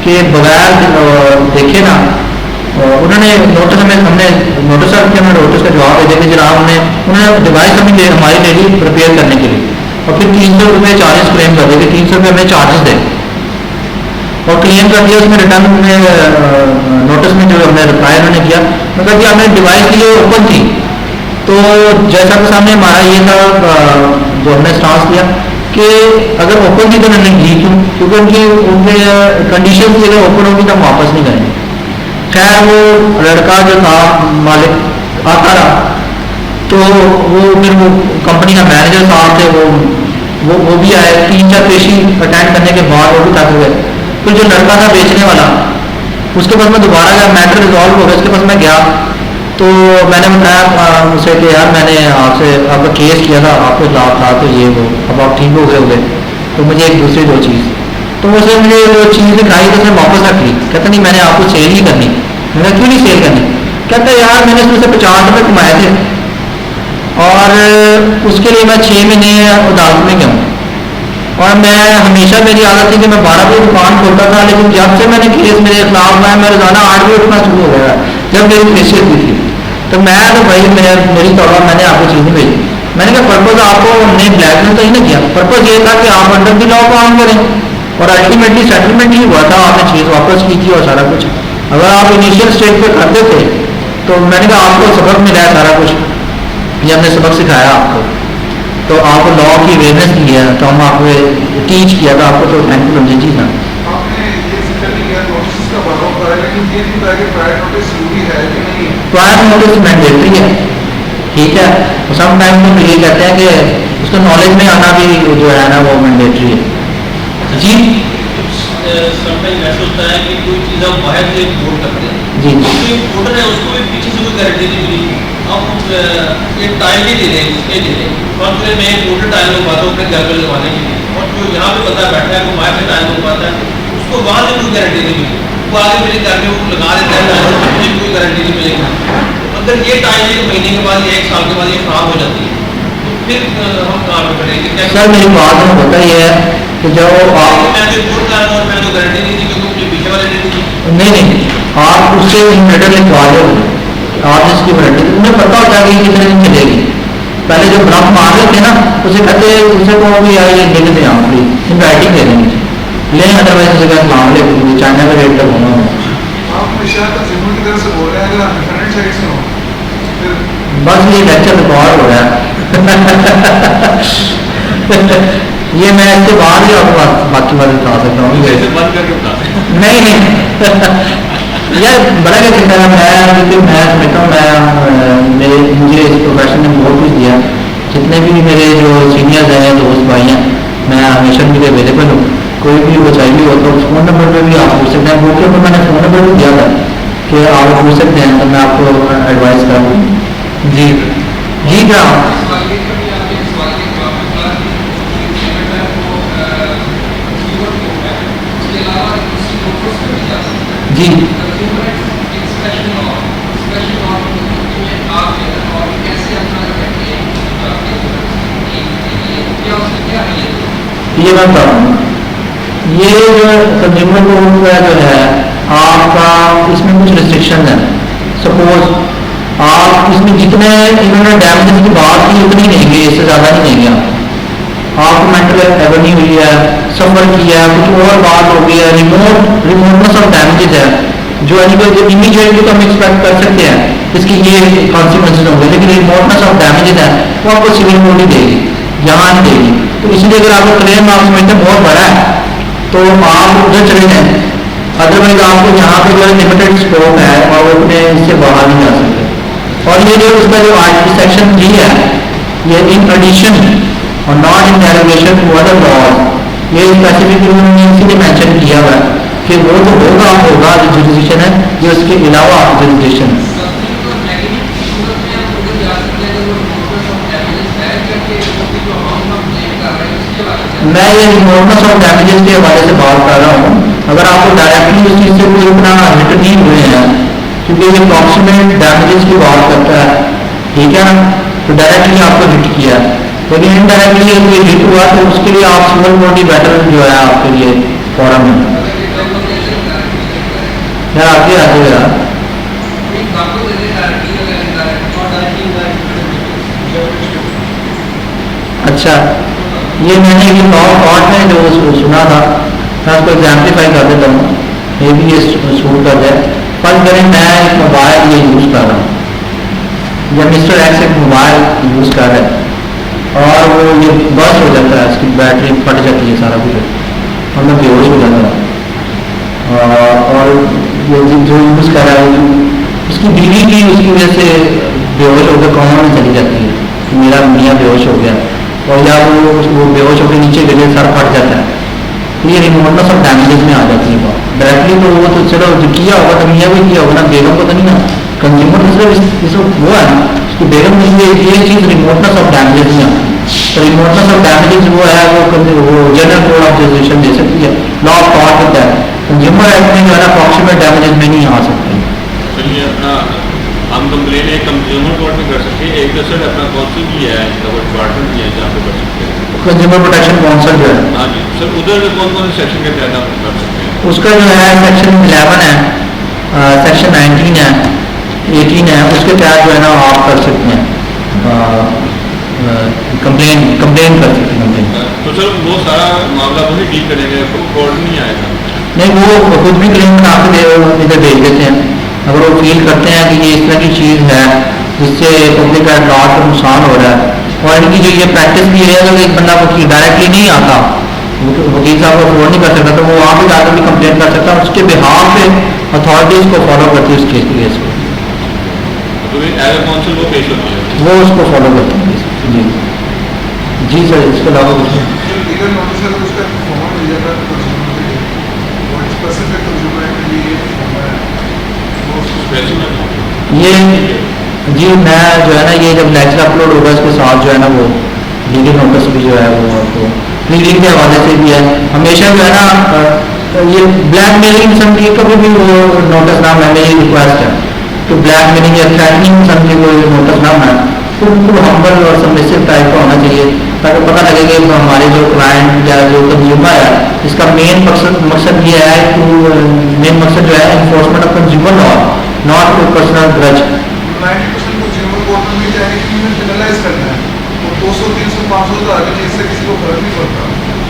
کہ بغیر دیکھے نا انہوں نے نوٹس ہم نے نوٹس ہمیں نوٹس کا جواب دے دیا کہ جناب انہوں نے ڈیوائس ہمیں ہماری لے لی پریپیئر کرنے کے لیے, اور پھر 300 روپئے چارجز کلیم کر دیے کہ 300 روپئے ہمیں چارجز دیں, اور کلیم کر دیا. اس میں ریٹرن نوٹس میں جو ہم نے رپلائی انہوں نے کیا, مگر کہ ہم نے ڈیوائس کی جو اوپن تھی, تو جیسا کہ سامنے ہمارا یہ تھا جو ہم نے اسٹانس کیا کہ اگر اوپن تھی تو انہوں نے لی کیوں, کیونکہ ان کے کنڈیشن تھی اگر اوپن ہوگی تو ہم واپس نہیں کریں گے. خیر وہ لڑکا جو تھا مالک آتا رہا, تو وہ پھر وہ کمپنی کا مینیجر صاحب تھے وہ بھی آئے. 3-4 پیشی اٹینڈ کرنے کے بعد وہ بھی تھک گئے. پھر جو لڑکا تھا بیچنے والا اس کے پاس میں دوبارہ گیا, میٹر ریزالو ہو گیا, اس کے پاس میں گیا تو میں نے بتایا اسے کہ یار میں نے آپ سے آپ کا کیس کیا تھا, آپ کو خلاف تھا, تو یہ وہ اب آپ ٹھیک ہو گئے تو مجھے ایک دوسری 2 چیز, تو اس نے مجھے جو چیز دکھائی تو اس نے واپس رکھ لی. کہتا نہیں میں نے آپ کو سیل نہیں کرنی. میں نے کیوں نہیں سیل کرنی؟ کہتا یار میں نے اس میں سے 50 روپئے کمائے تھے اور اس کے لیے میں 6 مہینے عدالت میں گیا ہوں, اور میں ہمیشہ میری عادت تھی کہ میں 12 بجے دکان کھولتا تھا, لیکن جب سے میں نے کیس میرے خلاف ہوا ہے میں روزانہ 8 بجے اٹھنا شروع ہو گیا جب میری حیثیت ہوئی تھی. تو بھائی میری طور میں نے آپ کو چیز نہیں بھیجی. میں نے کہا پرپز آپ کو نے بلیک میل تو ہی نہیں کیا, پرپز یہ تھا کہ آپ انڈر دی لا کام کریں, اور الٹیمیٹلی سیٹلمنٹ ہی ہوا تھا, آپ نے چیز واپس کی تھی اور سارا کچھ. اگر آپ انیشیل اسٹیج پہ کرتے تھے تو میں نے کہا آپ کو سبق ملا ہے سارا کچھ, یہ ہم نے سبق سکھایا آپ کو, تو آپ کو لا کی اویئرنیس کی ہے, تو ہم آپ کو ٹیچ کیا تھا آپ کو, تو thank you ji sir. Prior notice mandatory ہے, ٹھیک ہے. سم ٹائم تو یہ کہتے ہیں کہ اس کا نالج میں آنا بھی جو ہے نا وہ مینڈیٹری ہے. جی سم ٹائم ایسا ہوتا ہے کہ کوئی چیز آپ باہر سے امپورٹ کرتے ہیں, جی جو امپورٹر ہے اس کو بھی پیچھے سے کوئی گارنٹی نہیں ملی, آپ ایک ٹائم بھی دے دیں اس کے دے دیں. اور پھر میں امپورٹر ٹائم لگواتا ہوں اپنے گھر پہ لگوانے کے لیے, اور جو یہاں پہ بندہ بیٹھا ہے وہ باہر سے ٹائم لگواتا ہے, اس کو وہاں سے کوئی گارنٹی نہیں ملی. وہ آگے میرے گھر میں وہ لگا دیتا ہے, مجھے کوئی گارنٹی نہیں ملے گی. اگر یہ ٹائم 1 مہینے کے بعد یا 1 سال کے بعد یہ خراب ہو جاتی ہے تو پھر ہم کہاں پہ کریں گے؟ سر میری بات میں ہوتا یہ ہے کہ جب آپ میں تو امپورٹ کر رہا ہوں اور میں تو گارنٹی نہیں دی کیونکہ مجھے پیچھے والے نے دی. نہیں آپ اس سے انویٹر لکھوا دو, آپ اس کی وارنٹی انہیں پتا ہوتا ہے کہ کتنے دن چلے گی. پہلے جو برف مار رہے تھے نا اسے کہتے ہیں اسے کو بھی آئی یہ لکھ دیں آپ پلیز ان رائٹنگ دے دیں گے, لیں ادر وائز اسے کہتے معاملے چائنا کا ریٹ تک ہونا ہے. بس یہ لیکچر ریکارڈ ہو رہا ہے. یہ میں اس کے بعد ہی آپ کو باقی بات بتا سکتا ہوں. نہیں یار بڑا کیا چکر ہے, میں سمجھتا ہوں مجھے اس پروفیشن نے بہت کچھ دیا. جتنے بھی میرے جو سینئرز ہیں دوست بھائی ہیں, میں ہمیشہ ان کے لیے اویلیبل ہوں. کوئی بھی وہ چاہیے ہو تو فون نمبر پہ بھی آپ پوچھ سکتے ہیں. وہ میں نے فون نمبر بھی دیا تھا کہ آپ پوچھ سکتے ہیں, تو میں آپ کو ایڈوائز کروں. جی جی کیا جی یہ میں بتا رہا ہوں، یہ جو کنزیومر کو جو ہے آپ کا اس میں کچھ ریسٹرکشن ہیں. سپوز آپ اس میں جتنے انہوں نے ڈیمیجز کی بات کی اتنی نہیں گے، اس سے زیادہ نہیں دیں گے. آپ کو مینٹل ایونی ہوئی ہے، سفر کیا ہے، کچھ اور بات ہو گئی ہے، ریموٹنس آف ڈیمیجز ہے جو امیجیٹلی تو ہم ایکسپیکٹ کر سکتے ہیں اس کی یہ کانسیکوینسز ہوں گے، لیکن ریموٹنس آف ڈیمیجز ہے وہ آپ کو سول کوڈ ہی دے گی، یہاں نہیں دے گی. تو اس لیے اگر آپ کا کلیم آپ سمجھتے ہیں بہت بڑا ہے تو آپ ادھر چلے جائیں، ادروائز آپ کو یہاں پہ جو ہے لمیٹڈ اسکوپ ہے اور وہ اپنے اس سے باہر نہیں جا سکتے. اور یہ جو اس کا جو آج سیکشن جی ہے یہ ان ایڈیشن اور not in derogation to other laws, یہ اسپیسیفکلی انہوں نے اسی لیے مینشن کیا ہوا ہے کہ وہ تو ہوگا جو جوریسڈکشن ہے یہ اس کے علاوہ جوریسڈکشن. میں یہ ریموٹنس آف ڈیمیجز کے حوالے سے بات کر رہا ہوں. اگر آپ کو ڈائریکٹلی اس چیز سے کوئی اتنا ہٹ نہیں ہوئے ہیں کیونکہ یہ اپروکسیمیٹ ڈیمیجز کی بات کرتا ہے، ٹھیک ہے نا، تو ڈائریکٹلی آپ کو ہٹ کیا، لیکن انڈائریکٹلی اگر یہ ہٹ ہوا تو اس کے لیے آپ سول باڈی بیٹر جو ہے آپ کے لیے فورم ہے. یار آگے آ جائے گا. اچھا یہ میں نے یہ پارٹ میں جو سنا تھا میں اس کو ایگزامپلیفائی کر دیتا ہوں، یہ بھی یہ سوٹ کر جائے. فرض کریں میں ایک موبائل یہ یوز کر رہا ہوں یا مسٹر ایکس ایک موبائل یوز کر رہا ہے اور وہ یہ برسٹ ہو جاتا ہے، اس کی بیٹری پھٹ جاتی ہے سارا کچھ اور میں بے ہوش ہو جاتا ہوں. اور یہ جو یوز کر رہا ہے اس کی بیوی کی اس کی وجہ سے بے ہوش ہو کر کوما میں چلی جاتی ہے، میرا میاں بے ہوش ہو گیا، اور یا وہ بے ہوش ہو کے نیچے گرے سر پھٹ جاتا ہے. یہ ریموٹنس آف ڈیمیجز میں آ جاتی ہے بات. ڈائریکٹلی تو وہ تو چلو جو کیا ہوگا تو میاں بھی کیا ہوگا نا، بیگم کو تو نہیں نا. کنزیومر اس وہ ہے نا اس کی بیگم کے لیے یہ چیز ریموٹنس آف ڈیمیجز میں آتی ہے. تو ریموٹنس آف ڈیمیجز وہ ہے وہ جنرل کوڈ آف جوریسڈکشن دے سکتی ہے، لا آف ٹارٹ ہوتا ہے. کنزیومر ایکٹ میں جو ہے نا اپروکسیمیٹ ڈیمیجز میں نہیں آ سکتے. چلیے اپنا ہم کمپلین ایک کنزیومر کورٹ میں کر سکتے ہیں، ایک دوسرے اپنا کونسل بھی ہے ڈپارٹمنٹ بھی ہے جہاں پہ کر سکتے ہیں. کنزیومر پروٹیکشن کونسل جو ہے ہاں جی سر، ادھر کون کون سے سیکشن کے تحت آپ کر سکتے ہیں؟ اس کا جو ہے سیکشن 11 ہے، سیکشن 19 ہے، 18 ہے، اس کے تحت جو ہے نا آپ کر سکتے ہیں کمپلین کر سکتے ہیں. تو سر وہ سارا معاملہ وہی ڈیل کریں گے، کورٹ نہیں آئے گا؟ نہیں وہ خود بھی کلیم بنا کے ادھر بھیج دیتے ہیں. اگر وہ فیل کرتے ہیں کہ یہ اس طرح کی چیز ہے جس سے پبلک اعتراض کو نقصان ہو رہا ہے، اور ان کی جو یہ پریکٹس بھی ہے اگر ایک بندہ وکیل ڈائریکٹلی نہیں آتا، وکیل صاحب کو افورڈ نہیں کر سکتا تو وہ وہاں پہ جا کر بھی کمپلین کر سکتا ہے. اس کے بہاف پہ اتھارٹیز کو فالو کرتی ہے اس کیس کی، کونسل وہ پیش ہوتی ہے، وہ اس کو فالو کرتے ہیں. جی جی سر اس کے علاوہ کچھ یہ جی میں جو ہے نا یہ جب لیکچر اپلوڈ ہوگا اس کے ساتھ جو ہے نا وہ لیگل نوٹس بھی جو ہے وہ آپ کو ریڈنگ کے حوالے سے بھی ہے. ہمیشہ جو ہے نا یہ بلیک میلنگ قسم کی کبھی بھی وہ نوٹس نہ میں یہ ریکویسٹ ہے کہ بلیک میلنگ یا تھریٹنگ قسم کی کوئی نوٹس نہ میں بالکل ہمبل اور سبمسو ٹائپ کا ہونا چاہیے تاکہ پتہ لگے کہ ہمارے جو کلائنٹ یا جو کنزیومر ہے اس کا مین مقصد یہ ہے کہ مین مقصد جو ہے enforcement of consumer law, not to personal grudge. 90% consumer court میں بھی چاہے کہ جنرلائز کرنا ہے، اور 200 300 500 تو آگے چیز سے کسی کو فرق نہیں پڑتا.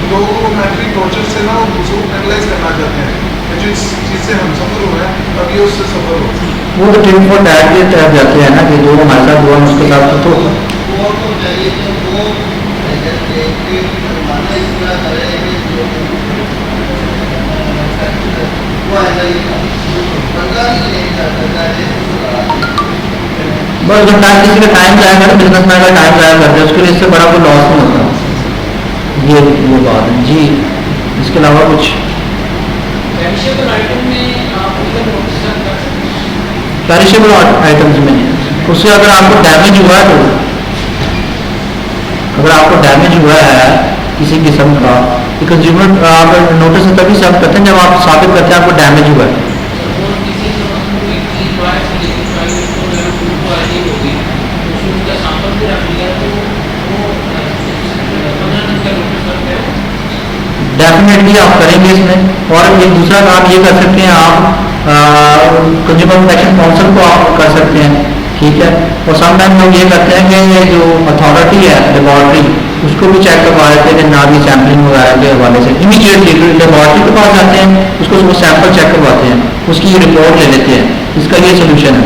لوگوں کو مینٹلی ٹارچر سے نا وہ دوسروں کو جنرلائز کرنا چاہتے ہیں کہ جو اس چیز سے ہم سفر ہوئے ہیں اب یہ اس سے سفر ہو. وہ تو ٹیم فور ڈیٹ کے تحت جاتے ہیں نا کہ جو ہمارے ساتھ ہوا اس کے ساتھ تو بس جب ٹائم کسی کا ٹائم ضائع کرے بزنس مین کا ٹائم ضائع کرتے ہیں اس کے لیے اس سے بڑا کوئی لاس نہیں ہوتا. یہ بات ہے جی. اس کے علاوہ کچھ پیریشیبل آئٹمس میں اس سے اگر آپ کو ڈیمیج ہوا ہے تو اگر آپ کو ڈیمیج ہوا ہے کسی قسم کا کنزیومر آپ نوٹس تبھی سب کرتے ہیں جب آپ ثابت کرتے ہیں آپ کو ڈیمیج ہوا ہے. بھی آپ کریں گے اس میں. اور ایک دوسرا کام یہ کر سکتے ہیں آپ کنزیومر پروٹیکشن کونسل کو آپ کر سکتے ہیں, ٹھیک ہے. اور سم ٹائم لوگ یہ کرتے ہیں کہ یہ جو اتھارٹی ہے لیبارٹری اس کو بھی چیک کروا دیتے ہیں کہ نہ بھی سیمپلنگ وغیرہ کے حوالے سے امیڈیٹلی لیبارٹری کے پاس جاتے ہیں, اس کو وہ سیمپل چیک کرواتے ہیں, اس کی رپورٹ لے لیتے ہیں. اس کا یہ سولوشن ہے.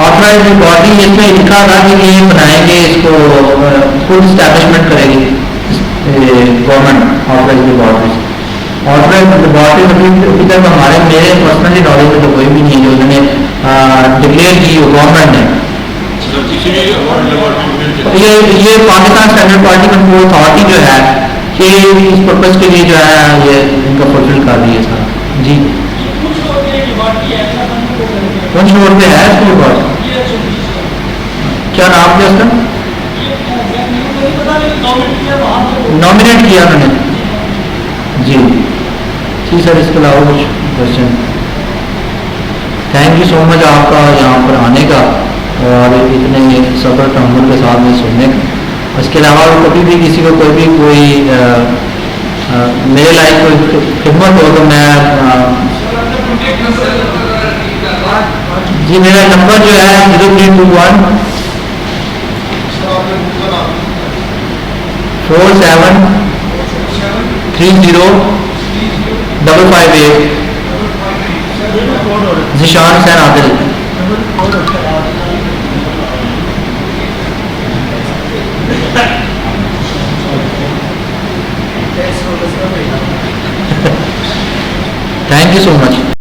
آتھرائز لیبارٹری اس میں لکھا تھا کہ یہ بنائیں گے, اس کو خود اسٹیبلشمنٹ کرے گی government authorise laboratories. Authorise laboratory مطلب ابھی تک ہمارے میرے پرسنلی نالج میں تو کوئی بھی نہیں ہے جو انہوں نے ڈکلیئر کی وہ گورنمنٹ نے. یہ Pakistan standard quality control authority جو ہے یہ اس پرپز کے لیے جو ہے یہ ان کا فلفل کر رہی ہے سر. جی کون سی روڈ پہ ہے اس کو بات, کیا نام کیا اس کا, نامنیٹ کیا انہوں نے. جی جی سر, اس کے علاوہ کچھ کوشچن. تھینک یو سو مچ آپ کا یہاں پر آنے کا اور اتنے صبر تحمل کے ساتھ میں سننے کا. اس کے علاوہ کبھی بھی کسی کو کوئی میرے لائف کوئی خدمت ہو تو میں جی میرا نمبر جو ہے 0321 47 30 558 ذیشان حسین عادل. Thank you so much.